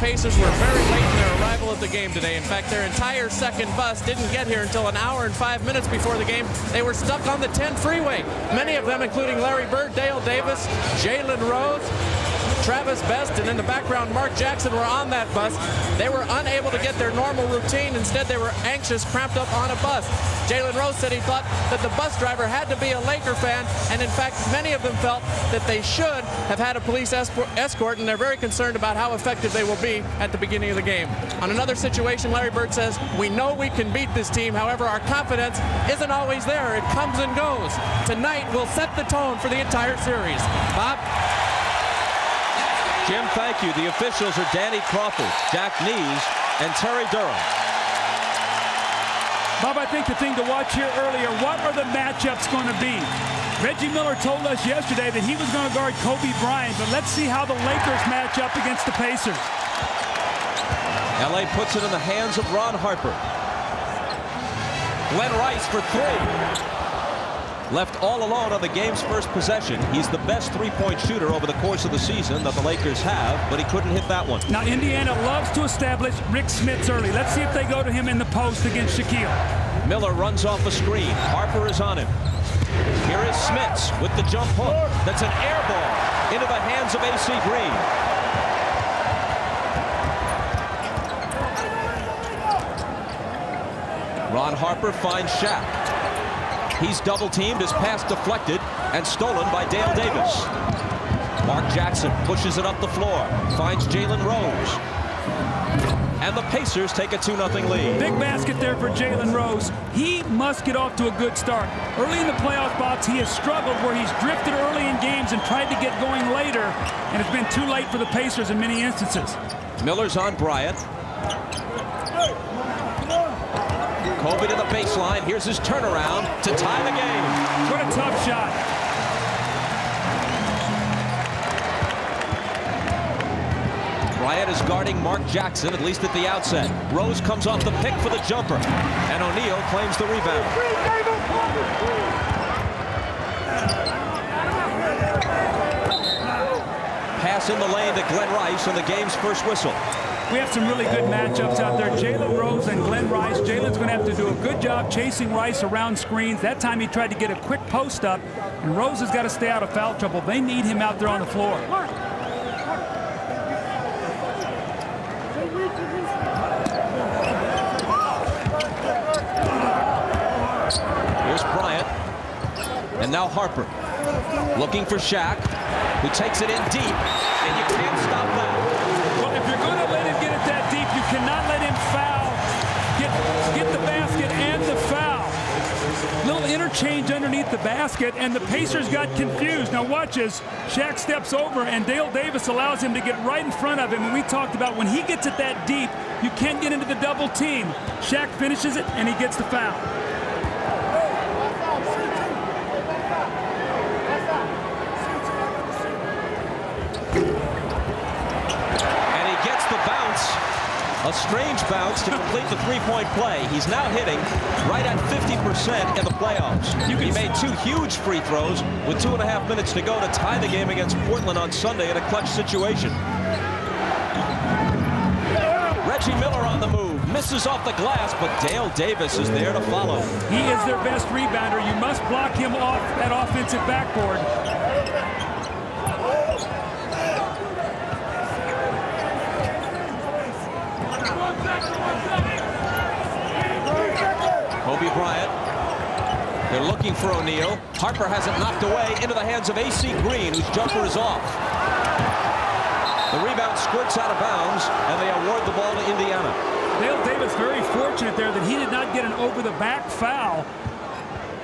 Pacers were very late in their arrival at the game today. In fact, their entire second bus didn't get here until an hour and 5 minutes before the game. They were stuck on the 10 freeway. Many of them, including Larry Bird, Dale Davis, Jalen Rose, Travis Best, and in the background, Mark Jackson were on that bus. They were unable to get their normal routine. Instead, they were anxious, cramped up on a bus. Jalen Rose said he thought that the bus driver had to be a Laker fan, and in fact, many of them felt that they should have had a police escort, and they're very concerned about how effective they will be at the beginning of the game. On another situation, Larry Bird says, we know we can beat this team. However, our confidence isn't always there. It comes and goes. Tonight will set the tone for the entire series. Bob? Jim, thank you. The officials are Danny Crawford, Jack Nees, and Terry Durham. Bob, I think the thing to watch here earlier, what are the matchups going to be? Reggie Miller told us yesterday that he was going to guard Kobe Bryant, but let's see how the Lakers match up against the Pacers. LA puts it in the hands of Ron Harper. Glenn Rice for three. Left all alone on the game's first possession. He's the best three-point shooter over the course of the season that the Lakers have, but he couldn't hit that one. Now, Indiana loves to establish Rick Smits early. Let's see if they go to him in the post against Shaquille. Miller runs off a screen. Harper is on him. Here is Smits with the jump hook. That's an air ball into the hands of A.C. Green. Ron Harper finds Shaq. He's double-teamed, his pass deflected, and stolen by Dale Davis. Mark Jackson pushes it up the floor, finds Jalen Rose. And the Pacers take a 2-0 lead. Big basket there for Jalen Rose. He must get off to a good start. Early in the playoff box, he has struggled where he's drifted early in games and tried to get going later, and it's been too late for the Pacers in many instances. Miller's on Bryant. Kobe to the baseline. Here's his turnaround to tie the game. What a tough shot. Bryant is guarding Mark Jackson, at least at the outset. Rose comes off the pick for the jumper, and O'Neal claims the rebound. Pass in the lane to Glenn Rice on the game's first whistle. We have some really good matchups out there. Jalen Rose and Glenn Rice. Jalen's going to have to do a good job chasing Rice around screens. That time he tried to get a quick post up, and Rose has got to stay out of foul trouble. They need him out there on the floor. Here's Bryant. And now Harper. Looking for Shaq, who takes it in deep, and you can't stop that. Well, if you're going to let him get it that deep, you cannot let him foul, get the basket and the foul. Little interchange underneath the basket, and the Pacers got confused. Now watch as Shaq steps over, and Dale Davis allows him to get right in front of him. And we talked about when he gets it that deep, you can't get into the double team. Shaq finishes it, and he gets the foul. A strange bounce to complete the three-point play. He's now hitting right at 50% in the playoffs. He made two huge free throws with 2.5 minutes to go to tie the game against Portland on Sunday in a clutch situation. Reggie Miller on the move, misses off the glass, but Dale Davis is there to follow. He is their best rebounder. You must block him off that offensive backboard. Kobe Bryant. They're looking for O'Neal. Harper has it knocked away into the hands of A.C. Green, whose jumper is off. The rebound squirts out of bounds, and they award the ball to Indiana. Dale Davis very fortunate there that he did not get an over-the-back foul.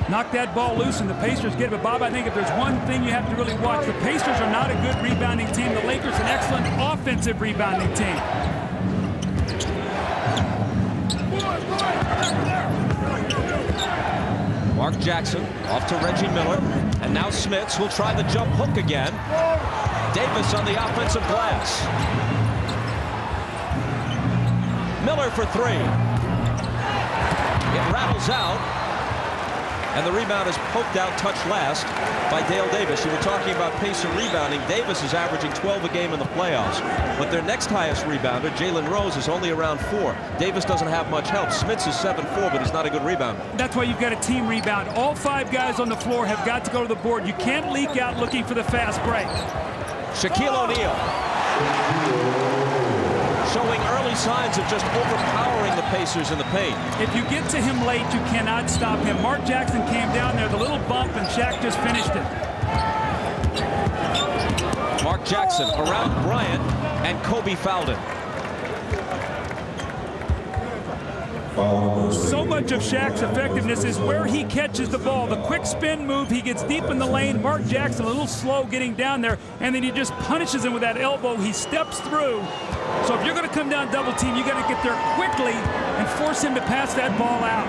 Knocked that ball loose, and the Pacers get it. But, Bob, I think if there's one thing you have to really watch, the Pacers are not a good rebounding team. The Lakers an excellent offensive rebounding team. Mark Jackson off to Reggie Miller, and now Smits will try the jump hook again. Davis on the offensive glass. Miller for three. It rattles out, And the rebound is poked out, touched last by Dale Davis. You were talking about pace of rebounding. Davis is averaging 12 a game in the playoffs. But their next highest rebounder, Jalen Rose, is only around 4. Davis doesn't have much help. Smits is 7-4, but he's not a good rebounder. That's why you've got a team rebound. All 5 guys on the floor have got to go to the board. You can't leak out looking for the fast break. Shaquille O'Neal showing early signs of just overpowering the Pacers in the paint. If you get to him late, you cannot stop him. Mark Jackson came down there, the little bump, and Shaq just finished it. Mark Jackson around Bryant, and Kobe fouled him. So much of Shaq's effectiveness is where he catches the ball. The quick spin move, he gets deep in the lane. Mark Jackson a little slow getting down there, and then he just punishes him with that elbow. He steps through. So if you're going to come down double team, you got to get there quickly and force him to pass that ball out.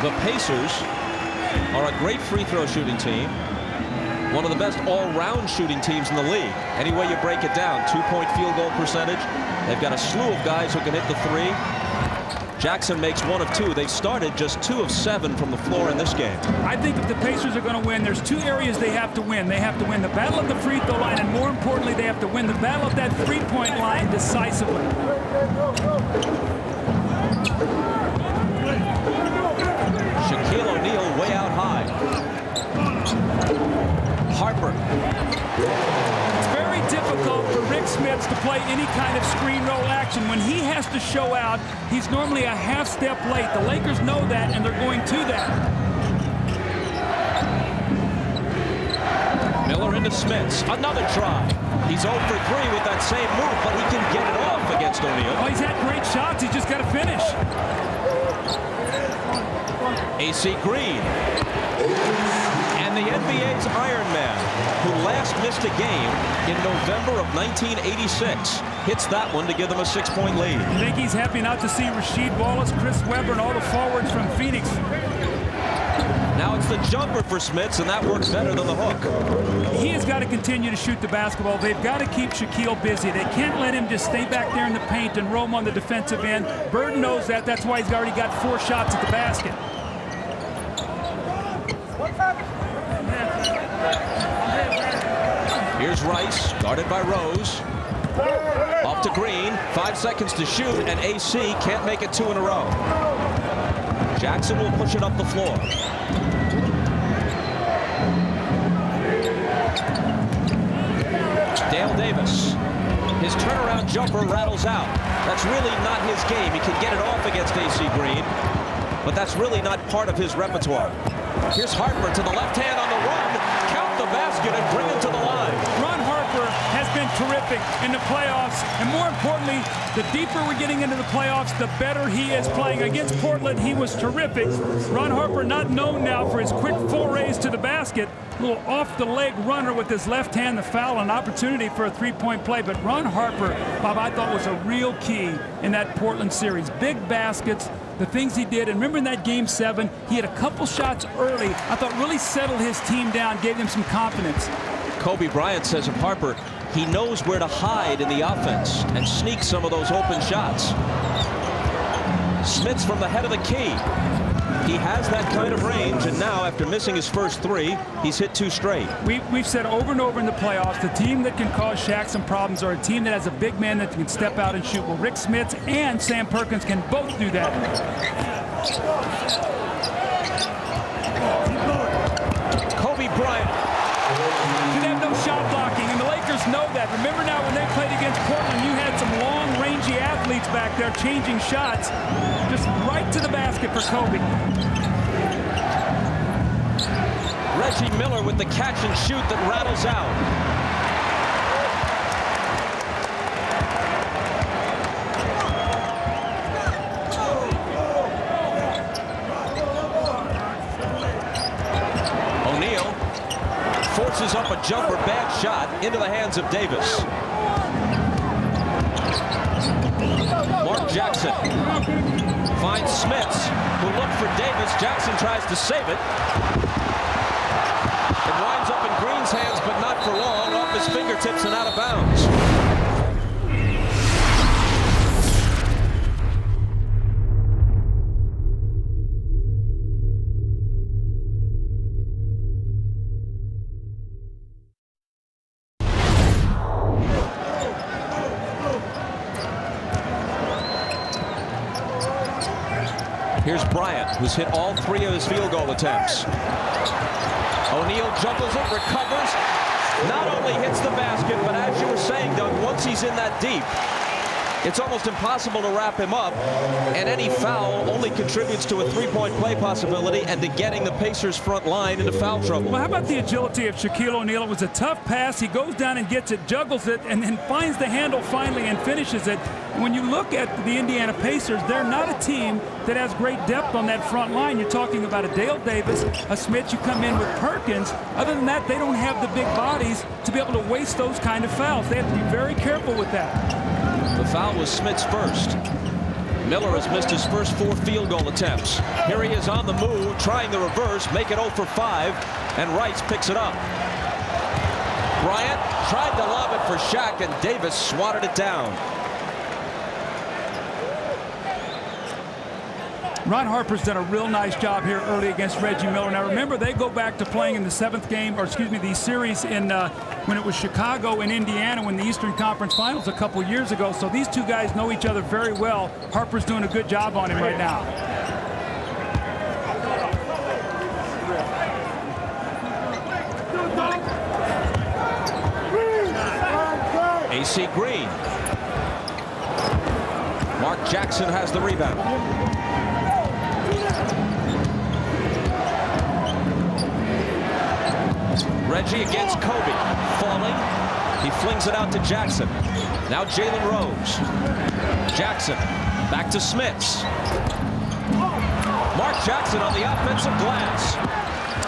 The Pacers are a great free throw shooting team. One of the best all-round shooting teams in the league. Any way you break it down, 2-point field goal percentage. They've got a slew of guys who can hit the 3. Jackson makes 1 of 2. They've started just 2 of 7 from the floor in this game. I think if the Pacers are going to win, there's 2 areas they have to win. They have to win the battle of the free throw line, and more importantly, they have to win the battle of that 3-point line decisively. Shaquille O'Neal way out high. Harper. It's very difficult for Rick Smits to play any kind of screen roll action. When he has to show out, he's normally a half step late. The Lakers know that, and they're going to that. Miller into Smits. Another try. He's 0 for 3 with that same move, but he can get it off against O'Neal. Oh, he's had great shots. He's just got to finish. AC Green. And the NBA's Iron Man, who last missed a game in November of 1986, hits that one to give them a 6-point lead. I think he's happy not to see Rasheed Wallace, Chris Webber, and all the forwards from Phoenix. Now it's the jumper for Smits, and that works better than the hook. He has got to continue to shoot the basketball. They've got to keep Shaquille busy. They can't let him just stay back there in the paint and roam on the defensive end. Bird knows that. That's why he's already got 4 shots at the basket. Here's Rice, guarded by Rose. Off to Green, 5 seconds to shoot, and AC can't make it 2 in a row. Jackson will push it up the floor. Dale Davis. His turnaround jumper rattles out. That's really not his game. He can get it off against AC Green, but that's really not part of his repertoire. Here's Harper to the left hand on the run. Count the basket and bring it to the line. Ron Harper has been terrific in the playoffs, and more importantly, the deeper we're getting into the playoffs, the better he is playing. Against Portland, he was terrific. Ron Harper not known now for his quick forays to the basket. A little off-the-leg runner with his left hand, the foul, an opportunity for a 3-point play. But Ron Harper, Bob, I thought was a real key in that Portland series. Big baskets, the things he did. And remember in that Game 7, he had a couple shots early. I thought really settled his team down, gave him some confidence. Kobe Bryant says of Harper, he knows where to hide in the offense and sneak some of those open shots. Smits from the head of the key. He has that kind of range, and now after missing his first 3, he's hit 2 straight. We've said over and over in the playoffs, the team that can cause Shaq some problems are a team that has a big man that can step out and shoot. Well, Rick Smits and Sam Perkins can both do that. Kobe Bryant. You have no shot blocking, and the Lakers know that. Remember now when they played against Portland, you had some long, rangy athletes back there changing shots. Just right to the basket for Kobe. Reggie Miller with the catch and shoot that rattles out. O'Neal forces up a jumper, bad shot, into the hands of Davis. Mark Jackson finds Smits, who looked for Davis. Jackson tries to save it. It winds up in Green's hands, but not for long. Off his fingertips and out of bounds. Here's Bryant, who's hit all 3 of his field goal attempts. O'Neal juggles it, recovers. Not only hits the basket, but as you were saying, Doug, once he's in that deep, it's almost impossible to wrap him up, and any foul only contributes to a 3-point play possibility and to getting the Pacers front line into foul trouble. Well, how about the agility of Shaquille O'Neal? It was a tough pass. He goes down and gets it, juggles it, and then finds the handle finally and finishes it. When you look at the Indiana Pacers, they're not a team that has great depth on that front line. You're talking about a Dale Davis, a Smith. You come in with Perkins. Other than that, they don't have the big bodies to be able to waste those kind of fouls. They have to be very careful with that. The foul was Smith's first. Miller has missed his first 4 field goal attempts. Here he is on the move, trying the reverse, make it 0 for 5, and Rice picks it up. Bryant tried to lob it for Shaq, and Davis swatted it down. Ron Harper's done a real nice job here early against Reggie Miller. Now remember, they go back to playing in the 7th game, or excuse me, the series in when it was Chicago and Indiana when the Eastern Conference Finals a couple years ago. So these two guys know each other very well. Harper's doing a good job on him right now. AC Green. Mark Jackson has the rebound. Reggie against Kobe. Falling. He flings it out to Jackson. Now Jalen Rose. Jackson back to Smits. Mark Jackson on the offensive glass.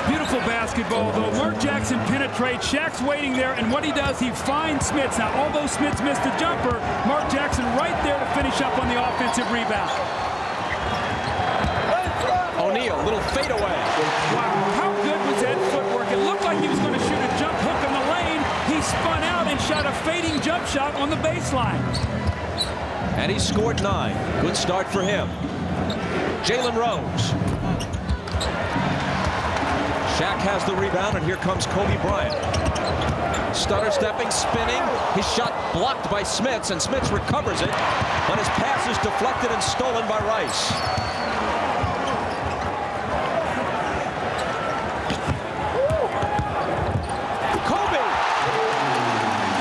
Beautiful basketball, though. Mark Jackson penetrates. Shaq's waiting there, and what he does, he finds Smits. Now, although Smits missed the jumper, Mark Jackson right there to finish up on the offensive rebound. O'Neal, little fadeaway. Wow, how good was that footwork? It looked like he was going to shoot a jump hook in the lane. He spun out and shot a fading jump shot on the baseline. And he scored 9. Good start for him. Jalen Rose. Shaq has the rebound, and here comes Kobe Bryant. Stutter stepping, spinning. His shot blocked by Smits, and Smits recovers it, but his pass is deflected and stolen by Rice. Kobe!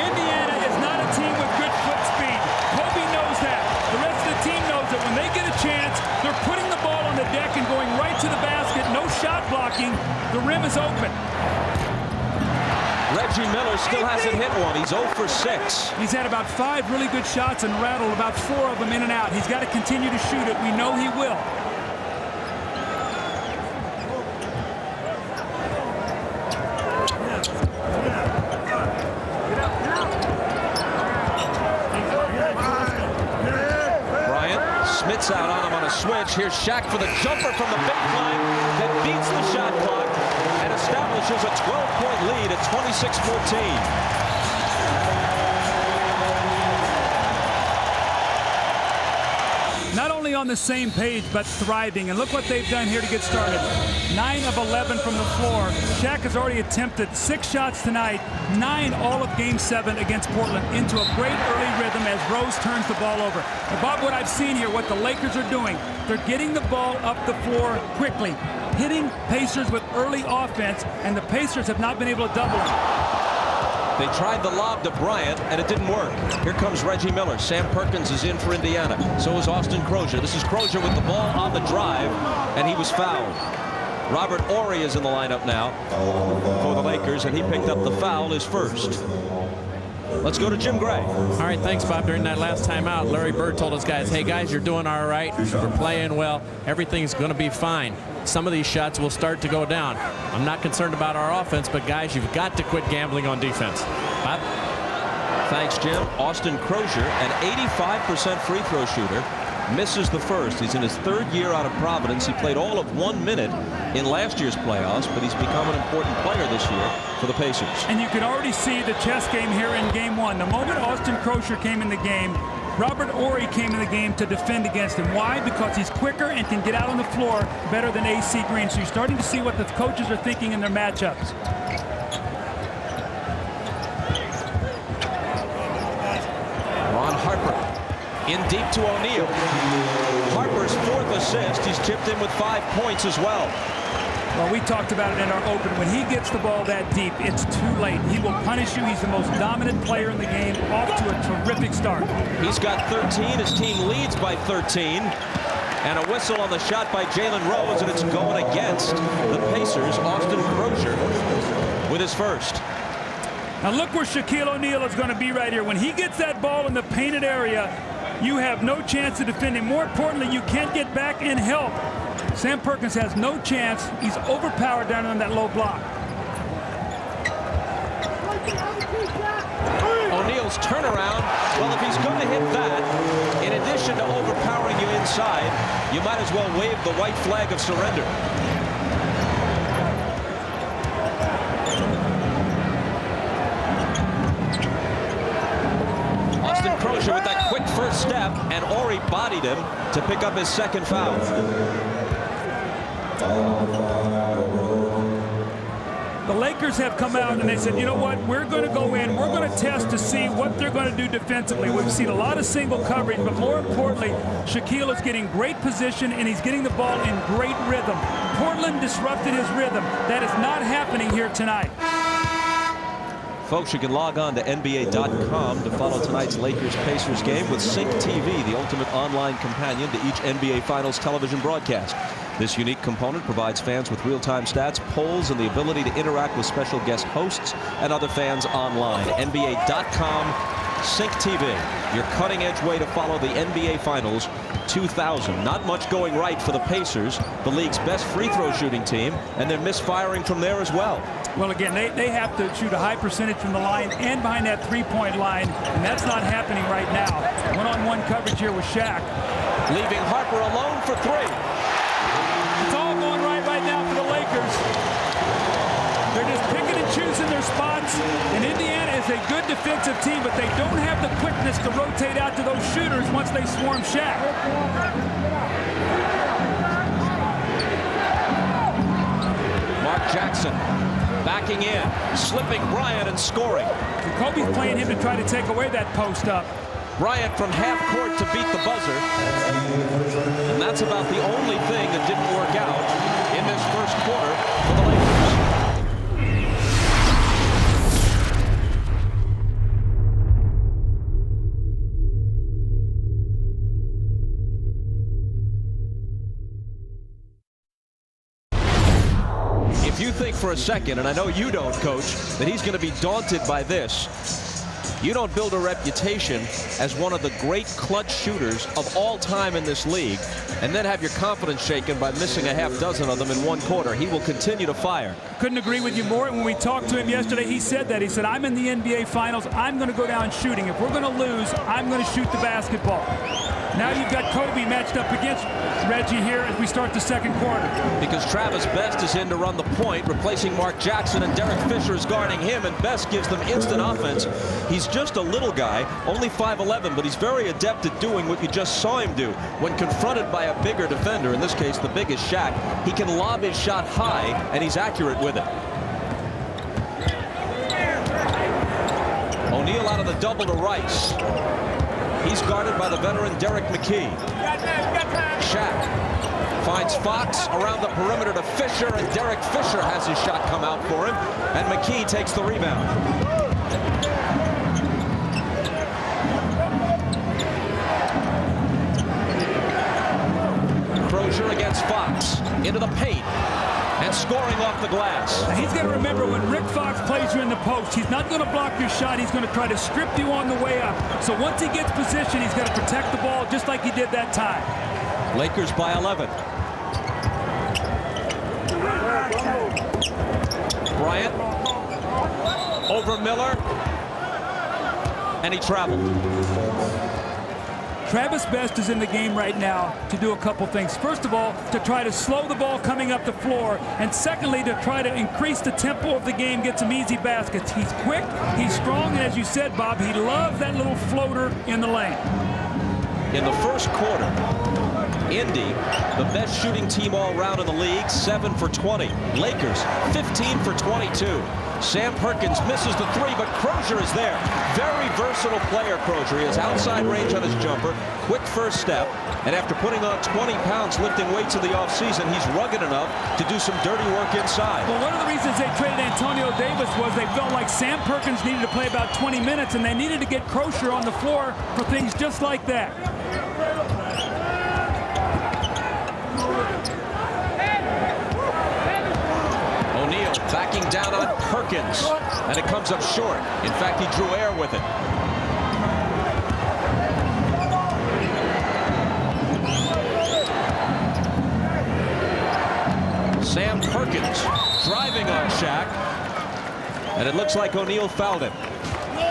Indiana is not a team with good foot speed. Kobe knows that. The rest of the team knows that when they get a chance, they're putting the ball on the deck and going right to the basket. No shot blocking. The rim is open. Reggie Miller still hasn't hit one. He's 0 for 6. He's had about 5 really good shots and rattled about 4 of them in and out. He's got to continue to shoot it. We know he will. Bryant, Smits out on him on a switch. Here's Shaq for the jumper from the baseline that beats the shot clock and establishes a 12-point lead at 26-14. Not only on the same page, but thriving. And look what they've done here to get started. 9 of 11 from the floor. Shaq has already attempted 6 shots tonight, 9 all of Game 7 against Portland, into a great early rhythm as Rose turns the ball over. And Bob, what I've seen here, what the Lakers are doing, they're getting the ball up the floor quickly, hitting Pacers with early offense, and the Pacers have not been able to double them. They tried the lob to Bryant, and it didn't work. Here comes Reggie Miller. Sam Perkins is in for Indiana. So is Austin Crozier. This is Crozier with the ball on the drive, and he was fouled. Robert Horry is in the lineup now for the Lakers, and he picked up the foul, his first. Let's go to Jim Gray. All right, thanks, Bob. During that last timeout, Larry Bird told us guys, hey, guys, you're doing all right. We're playing well. Everything's going to be fine. Some of these shots will start to go down. I'm not concerned about our offense, but, guys, you've got to quit gambling on defense. Bob? Thanks, Jim. Austin Crozier, an 85% free throw shooter, misses the first. He's in his 3rd year out of Providence. He played all of 1 minute in last year's playoffs, but he's become an important player this year for the Pacers. And you can already see the chess game here in Game 1. The moment Austin Crozier came in the game, Robert Horry came in the game to defend against him. Why? Because he's quicker and can get out on the floor better than AC Green. So you're starting to see what the coaches are thinking in their matchups. Ron Harper in deep to O'Neal. Harper's 4th assist. He's chipped in with 5 points as well. Well, we talked about it in our open. When he gets the ball that deep, it's too late. He will punish you. He's the most dominant player in the game. Off to a terrific start. He's got 13. His team leads by 13. And a whistle on the shot by Jalen Rose, and it's going against the Pacers. Austin Crozier with his first. Now look where Shaquille O'Neal is going to be right here. When he gets that ball in the painted area, you have no chance to defend him. More importantly, you can't get back and help. Sam Perkins has no chance. He's overpowered down on that low block. O'Neal's turnaround. Well, if he's going to hit that, in addition to overpowering you inside, you might as well wave the white flag of surrender. Austin Crozier with that quick first step, and Ori bodied him to pick up his second foul. The Lakers have come out and they said, you know what, we're going to go in, we're going to test to see what they're going to do defensively. We've seen a lot of single coverage, but more importantly, Shaquille is getting great position and he's getting the ball in great rhythm. Portland disrupted his rhythm. That is not happening here tonight. Folks, you can log on to NBA.com to follow tonight's Lakers-Pacers game with Sync TV, the ultimate online companion to each NBA Finals television broadcast. This unique component provides fans with real-time stats, polls, and the ability to interact with special guest hosts and other fans online. NBA.com, Sync TV, your cutting-edge way to follow the NBA Finals 2000. Not much going right for the Pacers, the league's best free throw shooting team, and they're misfiring from there as well. Well, again, they have to shoot a high percentage from the line and behind that three-point line, and that's not happening right now. One-on-one coverage here with Shaq. Leaving Harper alone for three. It's all going right now for the Lakers. They're just picking and choosing their spots, and Indiana is a good defensive team, but they don't have the quickness to rotate out to those shooters once they swarm Shaq. Mark Jackson backing in, slipping Bryant and scoring. Kobe's playing him to try to take away that post up. Bryant from half court to beat the buzzer. And that's about the only thing that didn't work out in this first quarter for the Lakers. If you think for a second, and I know you don't, Coach, that he's going to be daunted by this, you don't build a reputation as one of the great clutch shooters of all time in this league and then have your confidence shaken by missing a half dozen of them in one quarter. He will continue to fire. Couldn't agree with you more. When we talked to him yesterday, he said that. He said, I'm in the NBA Finals. I'm going to go down shooting. If we're going to lose, I'm going to shoot the basketball. Now you've got Kobe matched up against Reggie here as we start the second quarter. Because Travis Best is in to run the point, replacing Mark Jackson, and Derek Fisher is guarding him, and Best gives them instant offense. He's just a little guy, only 5'11", but he's very adept at doing what you just saw him do. When confronted by a bigger defender, in this case the biggest Shaq, he can lob his shot high, and he's accurate with it. O'Neal out of the double to Rice. He's guarded by the veteran Derek McKee. Shaq finds Fox around the perimeter to Fisher, and Derek Fisher has his shot come out for him, and McKee takes the rebound. Crozier against Fox, into the paint, and scoring off the glass. Now he's got to remember, when Rick Fox plays you in the post, he's not going to block your shot. He's going to try to strip you on the way up. So once he gets position, he's going to protect the ball just like he did that time. Lakers by 11. Bryant over Miller, and he traveled. Travis Best is in the game right now to do a couple things. First of all, to try to slow the ball coming up the floor, and secondly, to try to increase the tempo of the game, get some easy baskets. He's quick, he's strong, and as you said, Bob, he loves that little floater in the lane. In the first quarter, Indy, the best shooting team all around in the league, 7 for 20. Lakers, 15 for 22. Sam Perkins misses the three, but Crozier is there. Very versatile player, Crozier. He has outside range on his jumper, quick first step, and after putting on 20 pounds lifting weights in the offseason, he's rugged enough to do some dirty work inside. Well, one of the reasons they traded Antonio Davis was they felt like Sam Perkins needed to play about 20 minutes, and they needed to get Crozier on the floor for things just like that. O'Neal backing down on Perkins, and it comes up short. In fact, he drew air with it. Sam Perkins driving on Shaq, and it looks like O'Neal fouled him.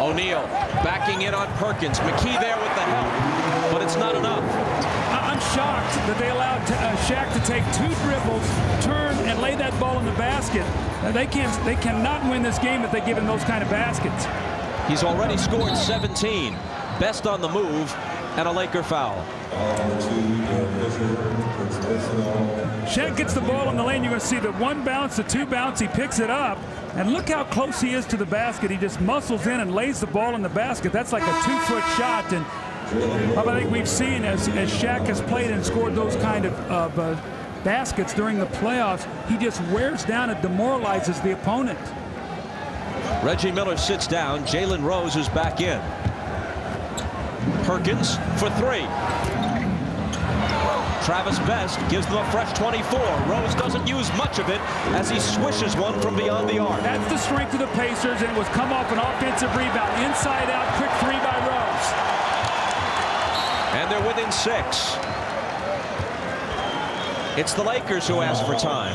O'Neal backing in on Perkins. McKee there with the help, but it's not enough. I'm shocked that they allowed Shaq to take 2 dribbles, turn, and lay that ball in the basket. They cannot win this game if they give him those kind of baskets. He's already scored 17. Best on the move, and a Laker foul. Shaq gets the ball in the lane. You're going to see the 1 bounce, the 2 bounce. He picks it up, and look how close he is to the basket. He just muscles in and lays the ball in the basket. That's like a 2-foot shot, and I think we've seen as Shaq has played and scored those kind of baskets during the playoffs, he just wears down and demoralizes the opponent. Reggie Miller sits down. Jalen Rose is back in. Perkins for 3. Travis Best gives them a fresh 24. Rose doesn't use much of it as he swishes one from beyond the arc. That's the strength of the Pacers, and it was come off an offensive rebound. Inside out, quick 3 by Rose. And they're within 6. It's the Lakers who ask for time.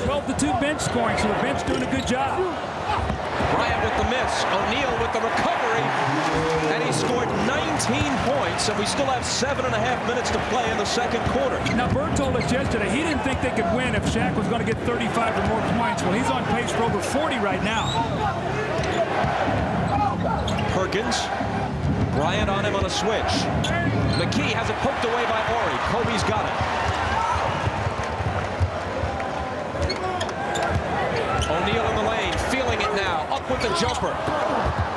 12-2 bench scoring, so the bench doing a good job. Bryant with the miss. O'Neal with the recovery. And he scored 19 points, and we still have 7.5 minutes to play in the second quarter. Now, Bird told us yesterday he didn't think they could win if Shaq was going to get 35 or more points. Well, he's on pace for over 40 right now. Perkins. Bryant on him on a switch. McKee has it poked away by Horry. Kobe's got it. O'Neal in the lane, feeling it now. Up with the jumper.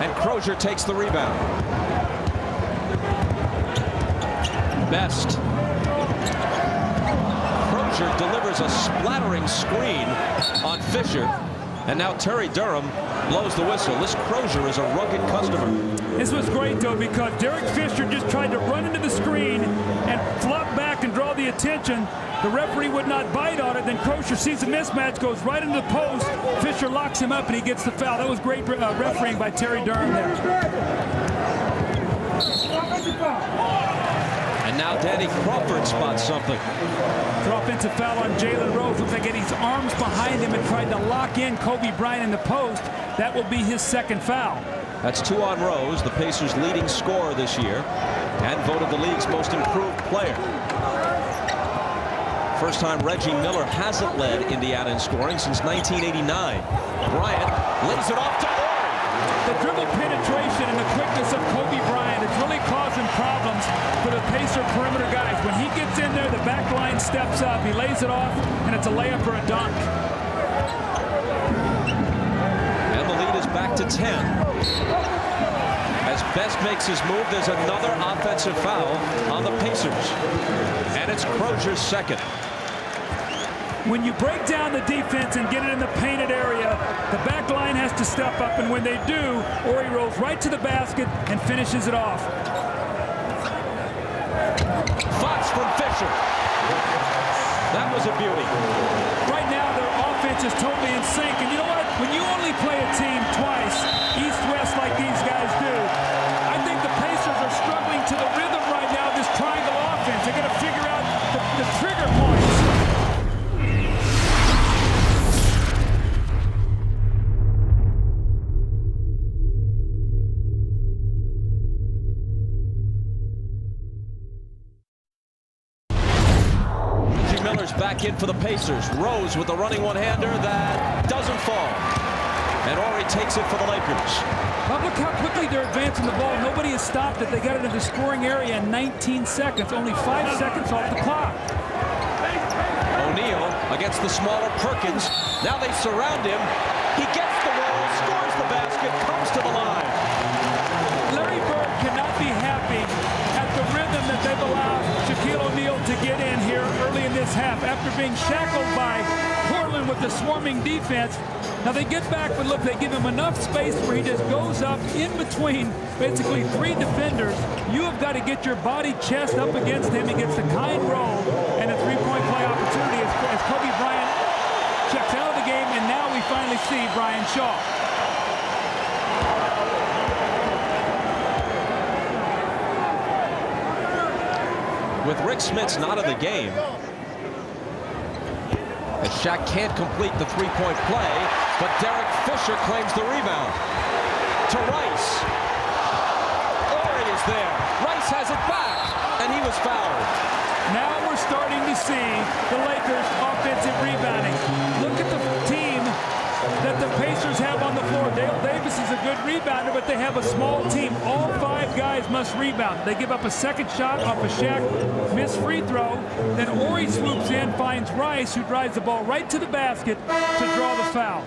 And Crozier takes the rebound. Best. Crozier delivers a splattering screen on Fisher. And now Terry Durham blows the whistle. This Crozier is a rugged customer. This was great, though, because Derek Fisher just tried to run into the screen and flop back and draw the attention. The referee would not bite on it. Then Crozier sees the mismatch, goes right into the post. Fisher locks him up, and he gets the foul. That was great refereeing by Terry Durham there. And now Danny Crawford spots something. The offensive foul on Jalen Rose. Looks like getting his arms behind him and tried to lock in Kobe Bryant in the post. That will be his second foul. That's 2 on Rose, the Pacers' leading scorer this year, and voted the league's most improved player. First time Reggie Miller hasn't led Indiana in scoring since 1989. Bryant lays it off to Horry. The dribble penetration and the quickness of Kobe Bryant is really causing problems for the Pacer perimeter guys. When he gets in there, the back line steps up, he lays it off, and it's a layup or a dunk. And the lead is back to 10. As Best makes his move, there's another offensive foul on the Pacers. And it's Crozier's second. When you break down the defense and get it in the painted area, the back line has to step up, and when they do, Horry rolls right to the basket and finishes it off. Fox from Fisher. That was a beauty. Right now, their offense is totally in sync, and you know what? When you only play a team twice, east-west like these guys do, I think the Pacers are struggling to the rhythm right now of this triangle offense. They're going to figure out the trigger points. Miller's back in for the Pacers. Rose with the running one-hander that doesn't fall. And Horry takes it for the Lakers. But look how quickly they're advancing the ball. Nobody has stopped it. They got it in the scoring area in 19 seconds. Only 5 seconds off the clock. O'Neal against the smaller Perkins. Now they surround him. He gets the roll, scores the basket, comes to the line. Larry Bird cannot be happy at the rhythm that they've allowed Shaquille O'Neal to get in here early in this half after being shackled by Portland with the swarming defense. Now they get back, but look, they give him enough space where he just goes up in between basically 3 defenders. You have got to get your body chest up against him. He gets the kind roll and a three-point play opportunity as Kobe Bryant checks out of the game, and now we finally see Brian Shaw. With Rick Smits not in the game, as Shaq can't complete the three-point play, but Derek Fisher claims the rebound. To Rice. Ori is there. Rice has it back, and he was fouled. Now we're starting to see the Lakers offensive rebounding. Look at the team that the Pacers have on the floor. Dale Davis is a good rebounder, but they have a small team. All 5 guys must rebound. They give up a second shot off a Shaq missed free throw. Then Ori swoops in, finds Rice, who drives the ball right to the basket to draw the foul.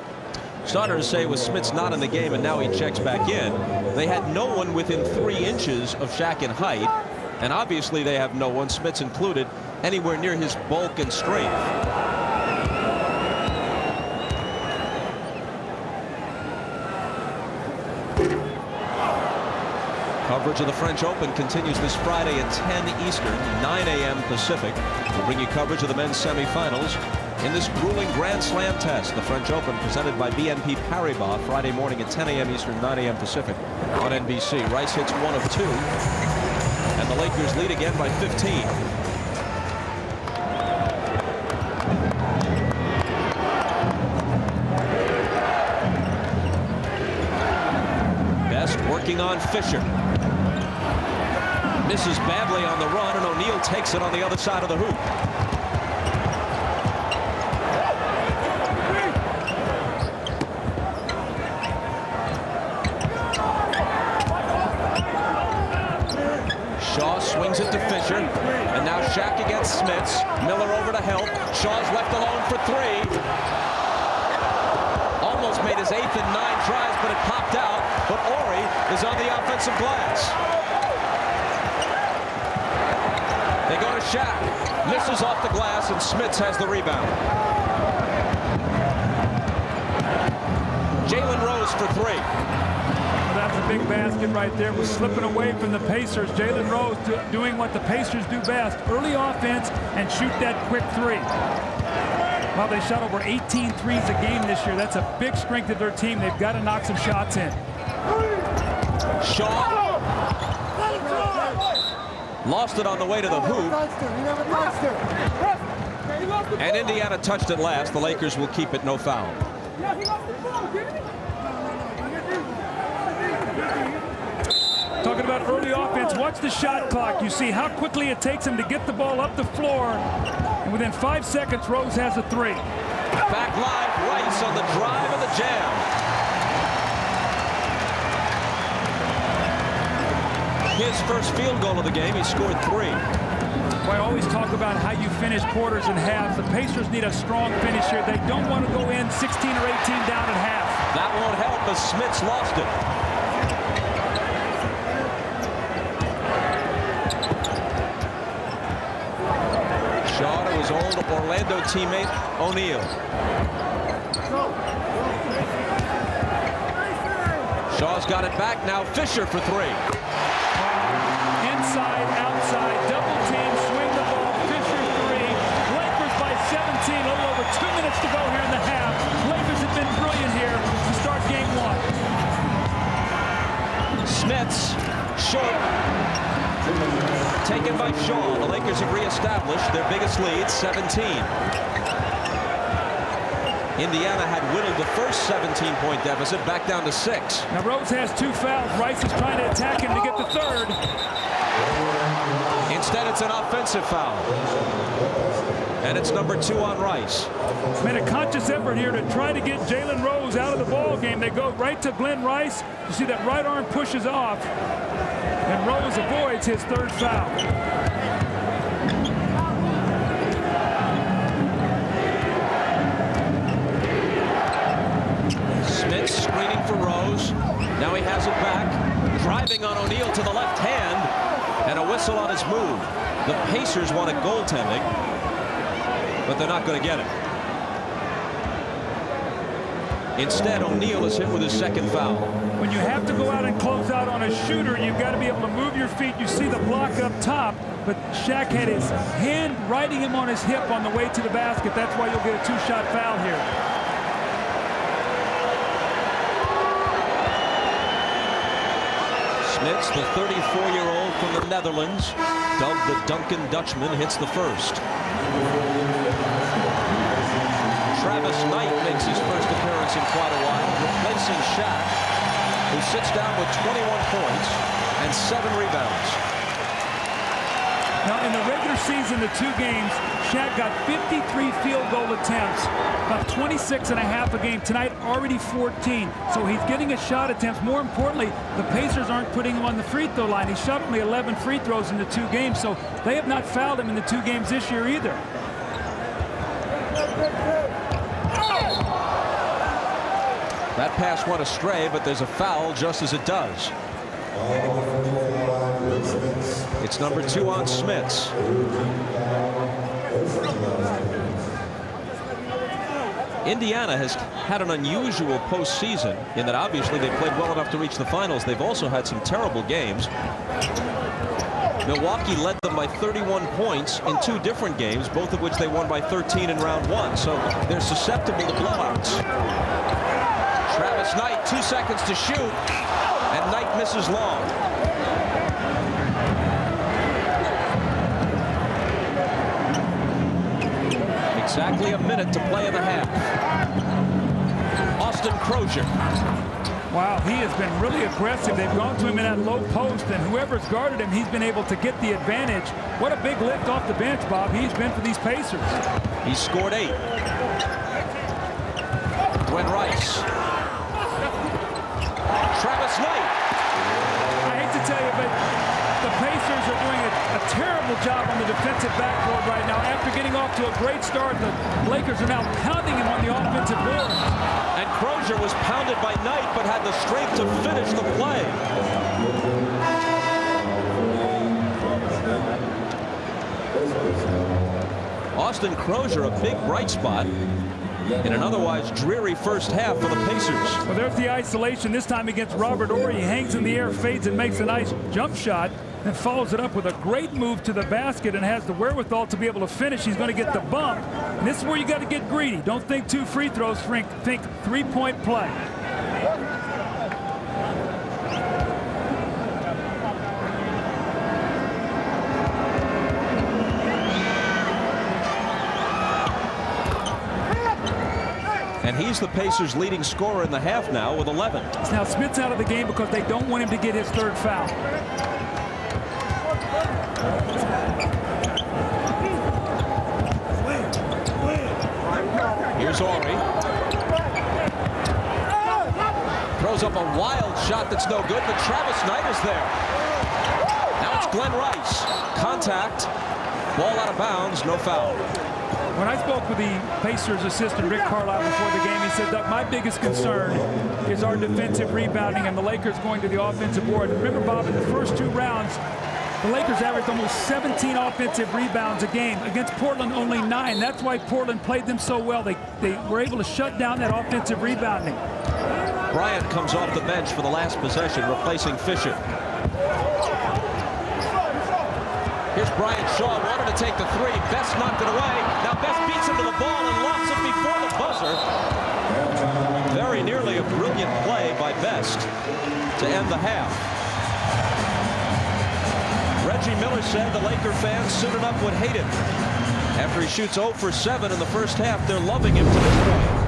Starter to say with Smits not in the game, and now he checks back in. They had no one within 3 inches of Shaq in height, and obviously they have no one, Smits included, anywhere near his bulk and strength. Coverage of the French Open continues this Friday at 10 Eastern, 9 a.m. Pacific. We'll bring you coverage of the men's semifinals in this grueling Grand Slam test. The French Open presented by BNP Paribas Friday morning at 10 a.m. Eastern, 9 a.m. Pacific on NBC. Rice hits 1 of 2, and the Lakers lead again by 15. Best working on Fisher. Misses badly on the run, and O'Neal takes it on the other side of the hoop. Shaw swings it to Fisher, and now Shaq against Smits. Miller over to help. Shaw's left alone for 3. Almost made his 8th and 9 tries, but it popped out. But Ori is on the offensive glass. They go to Shaq. Misses off the glass, and Smits has the rebound. Jalen Rose for 3. That's a big basket right there. Was slipping away from the Pacers. Jalen Rose doing what the Pacers do best. Early offense and shoot that quick 3. Well, they shot over 18 threes a game this year. That's a big strength of their team. They've got to knock some shots in. Shaw lost it on the way to the hoop. And Indiana touched it last. The Lakers will keep it, no foul. Talking about early offense, watch the shot clock. You see how quickly it takes him to get the ball up the floor. And within 5 seconds, Rose has a 3. Back live, Rice on the drive of the jam. His first field goal of the game, he scored 3. I always talk about how you finish quarters and halves. The Pacers need a strong finish here. They don't want to go in 16 or 18 down at half. That won't help as Smits lost it. Shaw to his old Orlando teammate, O'Neal. Shaw's got it back now. Fisher for 3. Inside, outside, double team, swing the ball. Fisher 3. Lakers by 17. A little over 2 minutes to go here in the half. Lakers have been brilliant here to start game 1. Smits short. Taken by Shaw. The Lakers have reestablished their biggest lead, 17. Indiana had whittled the first 17-point deficit back down to 6. Now Rose has 2 fouls. Rice is trying to attack him to get the 3rd. Instead, it's an offensive foul. And it's number 2 on Rice. Made a conscious effort here to try to get Jalen Rose out of the ball game. They go right to Glenn Rice. You see that right arm pushes off, and Rose avoids his 3rd foul. Smith screening for Rose. Now he has it back. Driving on O'Neal to the left hand. And a whistle on his move. The Pacers want a goaltending, but they're not going to get it. Instead, O'Neal is hit with his 2nd foul. When you have to go out and close out on a shooter, you've got to be able to move your feet. You see the block up top, but Shaq had his hand riding him on his hip on the way to the basket. That's why you'll get a 2-shot foul here. Smits, the 34-year-old from the Netherlands, dubbed the Duncan Dutchman, hits the 1st. Travis Knight makes his first appearance in quite a while, replacing Shaq, who sits down with 21 points and 7 rebounds. Now, in the regular season, the 2 games, Shaq got 53 field goal attempts, about 26 and a half a game. Tonight, already 14. So he's getting his shot attempts. More importantly, the Pacers aren't putting him on the free throw line. He shot only 11 free throws in the 2 games, so they have not fouled him in the 2 games this year either. That pass went astray, but there's a foul just as it does. It's number 2 on Smits. Indiana has had an unusual postseason in that obviously they played well enough to reach the finals. They've also had some terrible games. Milwaukee led them by 31 points in 2 different games, both of which they won by 13 in round 1. So they're susceptible to blowouts. Travis Knight, 2 seconds to shoot, and Knight misses long. Exactly a minute to play in the half. Austin Crozier. Wow, he has been really aggressive. They've gone to him in that low post, and whoever's guarded him, he's been able to get the advantage. What a big lift off the bench, Bob, he's been for these Pacers. He scored 8. Glenn Rice. Travis Knight. I hate to tell you, but the Pacers are doing a terrible job on the defensive backboard right now. After getting off to a great start, the Lakers are now pounding him on the offensive board. And Crozier was pounded by Knight, but had the strength to finish the play. Austin Crozier, a big bright spot in an otherwise dreary first half for the Pacers. Well, there's the isolation, this time against Robert Horry. He hangs in the air, fades, and makes a nice jump shot, and follows it up with a great move to the basket and has the wherewithal to be able to finish. He's going to get the bump. And this is where you got to get greedy. Don't think 2 free throws, think 3-point play. And he's the Pacers' leading scorer in the half now with 11. Now Smith's out of the game because they don't want him to get his 3rd foul. Here's Horry. Throws up a wild shot that's no good, but Travis Knight is there. Now it's Glenn Rice. Contact. Ball out of bounds, no foul. When I spoke with the Pacers assistant Rick Carlisle before the game, he said that my biggest concern is our defensive rebounding and the Lakers going to the offensive board. Remember, Bob, in the first 2 rounds, the Lakers averaged almost 17 offensive rebounds a game. Against Portland, only 9. That's why Portland played them so well. They were able to shut down that offensive rebounding. Bryant comes off the bench for the last possession, replacing Fisher. Here's Brian Shaw, wanted to take the 3. Best knocked it away. Now Best beats him to the ball and locks it before the buzzer. Very nearly a brilliant play by Best to end the half. Reggie Miller said the Laker fans soon enough would hate him. After he shoots 0 for 7 in the first half, they're loving him to this point.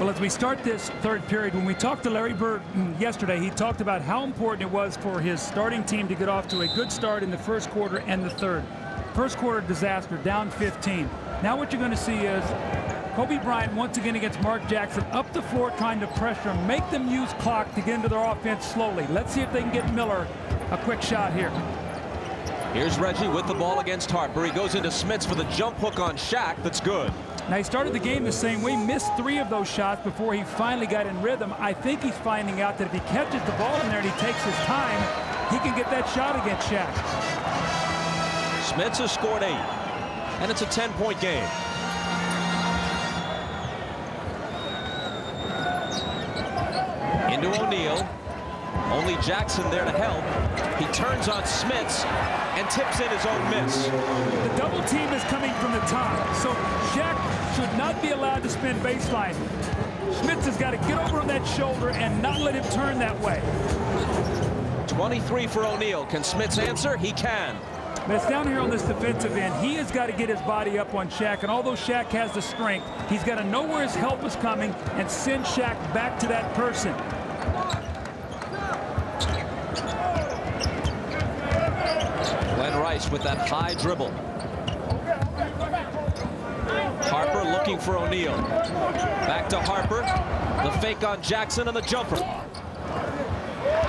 Well, as we start this third period, when we talked to Larry Bird yesterday, he talked about how important it was for his starting team to get off to a good start in the first quarter and the third. First quarter disaster, down 15. Now what you're going to see is Kobe Bryant once again against Mark Jackson up the floor trying to pressure, make them use clock to get into their offense slowly. Let's see if they can get Miller a quick shot here. Here's Reggie with the ball against Harper. He goes into Smits for the jump hook on Shaq. That's good. Now, he started the game the same way, missed 3 of those shots before he finally got in rhythm. I think he's finding out that if he catches the ball in there and he takes his time, he can get that shot against Shaq. Smits has scored 8, and it's a 10-point game. Into O'Neal. Only Jackson there to help. He turns on Smits and tips in his own miss. The double team is coming from the top, so Shaq should not be allowed to spin baseline. Smits has got to get over on that shoulder and not let him turn that way. 23 for O'Neal. Can Smits answer? He can. But it's down here on this defensive end. He has got to get his body up on Shaq, and although Shaq has the strength, he's got to know where his help is coming and send Shaq back to that person. With that high dribble. Harper looking for O'Neal. Back to Harper. The fake on Jackson and the jumper.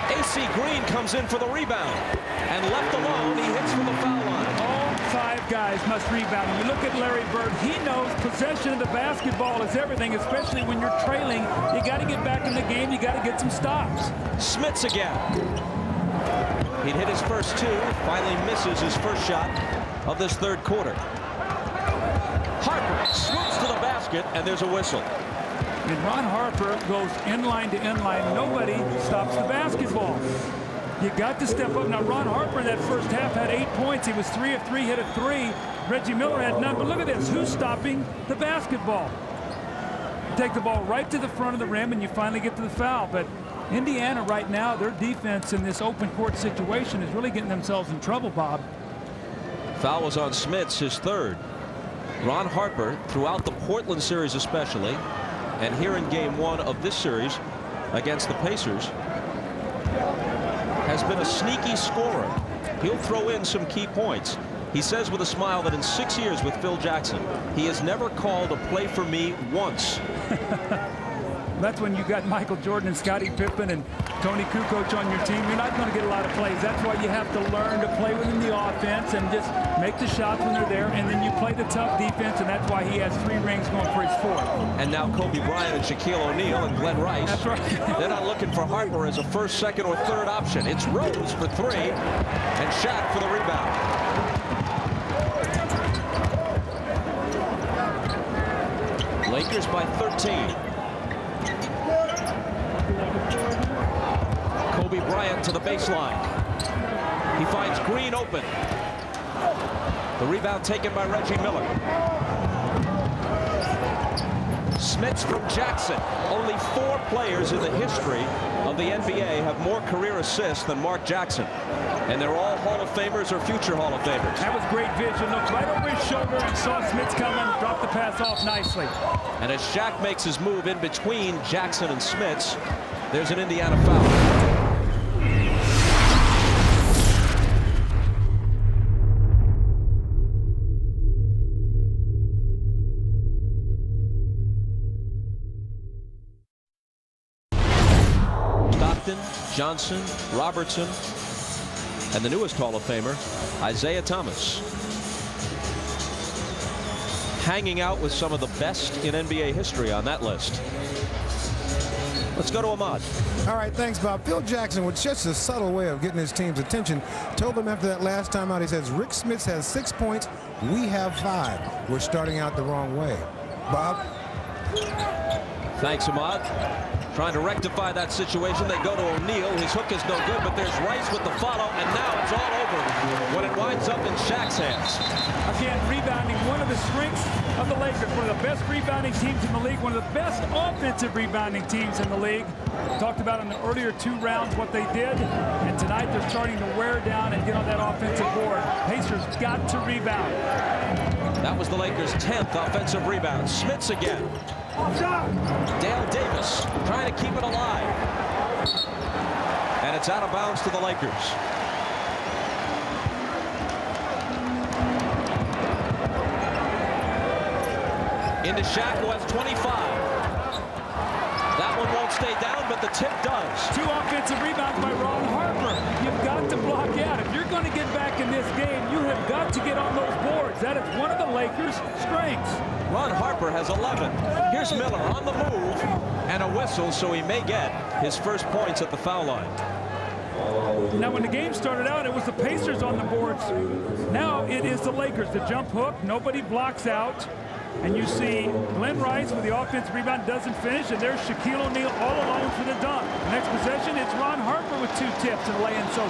AC Green comes in for the rebound. And left alone, he hits from the foul line. All 5 guys must rebound. When you look at Larry Bird, he knows possession of the basketball is everything, especially when you're trailing. You got to get back in the game. You got to get some stops. Smits again. He'd hit his first 2, finally misses his first shot of this third quarter. Harper swoops to the basket, and there's a whistle. And Ron Harper goes inline to inline. Nobody stops the basketball. You got to step up. Now, Ron Harper in that first half had 8 points. He was 3 of 3, hit a 3. Reggie Miller had none. But look at this. Who's stopping the basketball? You take the ball right to the front of the rim, and you finally get to the foul. But Indiana right now, their defense in this open court situation is really getting themselves in trouble, Bob. Foul was on Smits, his third. Ron Harper, throughout the Portland series especially, and here in game 1 of this series against the Pacers, has been a sneaky scorer. He'll throw in some key points. He says with a smile that in 6 years with Phil Jackson, he has never called a play for me once. That's when you got Michael Jordan and Scottie Pippen and Tony Kukoc on your team. You're not going to get a lot of plays. That's why you have to learn to play within the offense and just make the shots when they're there, and then you play the tough defense, and that's why he has 3 rings going for his 4th. And now Kobe Bryant and Shaquille O'Neal and Glenn Rice. That's right. They're not looking for Harper as a first, second, or third option. It's Rose for 3 and Shaq for the rebound. Lakers by 13. Kobe Bryant to the baseline. He finds Green open. The rebound taken by Reggie Miller. Smits from Jackson. Only 4 players in the history of the NBA have more career assists than Mark Jackson. And they're all Hall of Famers or future Hall of Famers. That was great vision. Looked right over his shoulder and saw Smits coming, dropped the pass off nicely. And as Shaq makes his move in between Jackson and Smits, there's an Indiana foul. Johnson, Robertson, and the newest Hall of Famer, Isaiah Thomas. Hanging out with some of the best in NBA history on that list. Let's go to Ahmad. All right, thanks, Bob. Phil Jackson, with just a subtle way of getting his team's attention, told them after that last time out, he says, Rick Smits has 6 points, we have 5. We're starting out the wrong way. Bob? Thanks, Ahmad. Trying to rectify that situation. They go to O'Neal. His hook is no good, but there's Rice with the follow, and now it's all over when it winds up in Shaq's hands. Again, rebounding, one of the strengths of the Lakers. One of the best rebounding teams in the league. One of the best offensive rebounding teams in the league. Talked about in the earlier 2 rounds what they did, and tonight they're starting to wear down and get on that offensive board. Pacers got to rebound. That was the Lakers' 10th offensive rebound. Smits again. Dale Davis trying to keep it alive. And it's out of bounds to the Lakers. Into Shaq, who has 25. That one won't stay down, but the tip does. 2 offensive rebounds by Ron Harper. You've got to block out. If you're going to get back in this game, you have got to get on those boards. That is one of the Lakers' strengths. Ron Harper has 11. Here's Miller on the move, and a whistle, so he may get his first points at the foul line. Now, when the game started out, it was the Pacers on the boards. Now it is the Lakers. The jump hook, nobody blocks out. And you see Glenn Rice with the offensive rebound, doesn't finish, and there's Shaquille O'Neal all alone for the dunk. Next possession, it's Ron Harper with 2 tips and a lay-in. So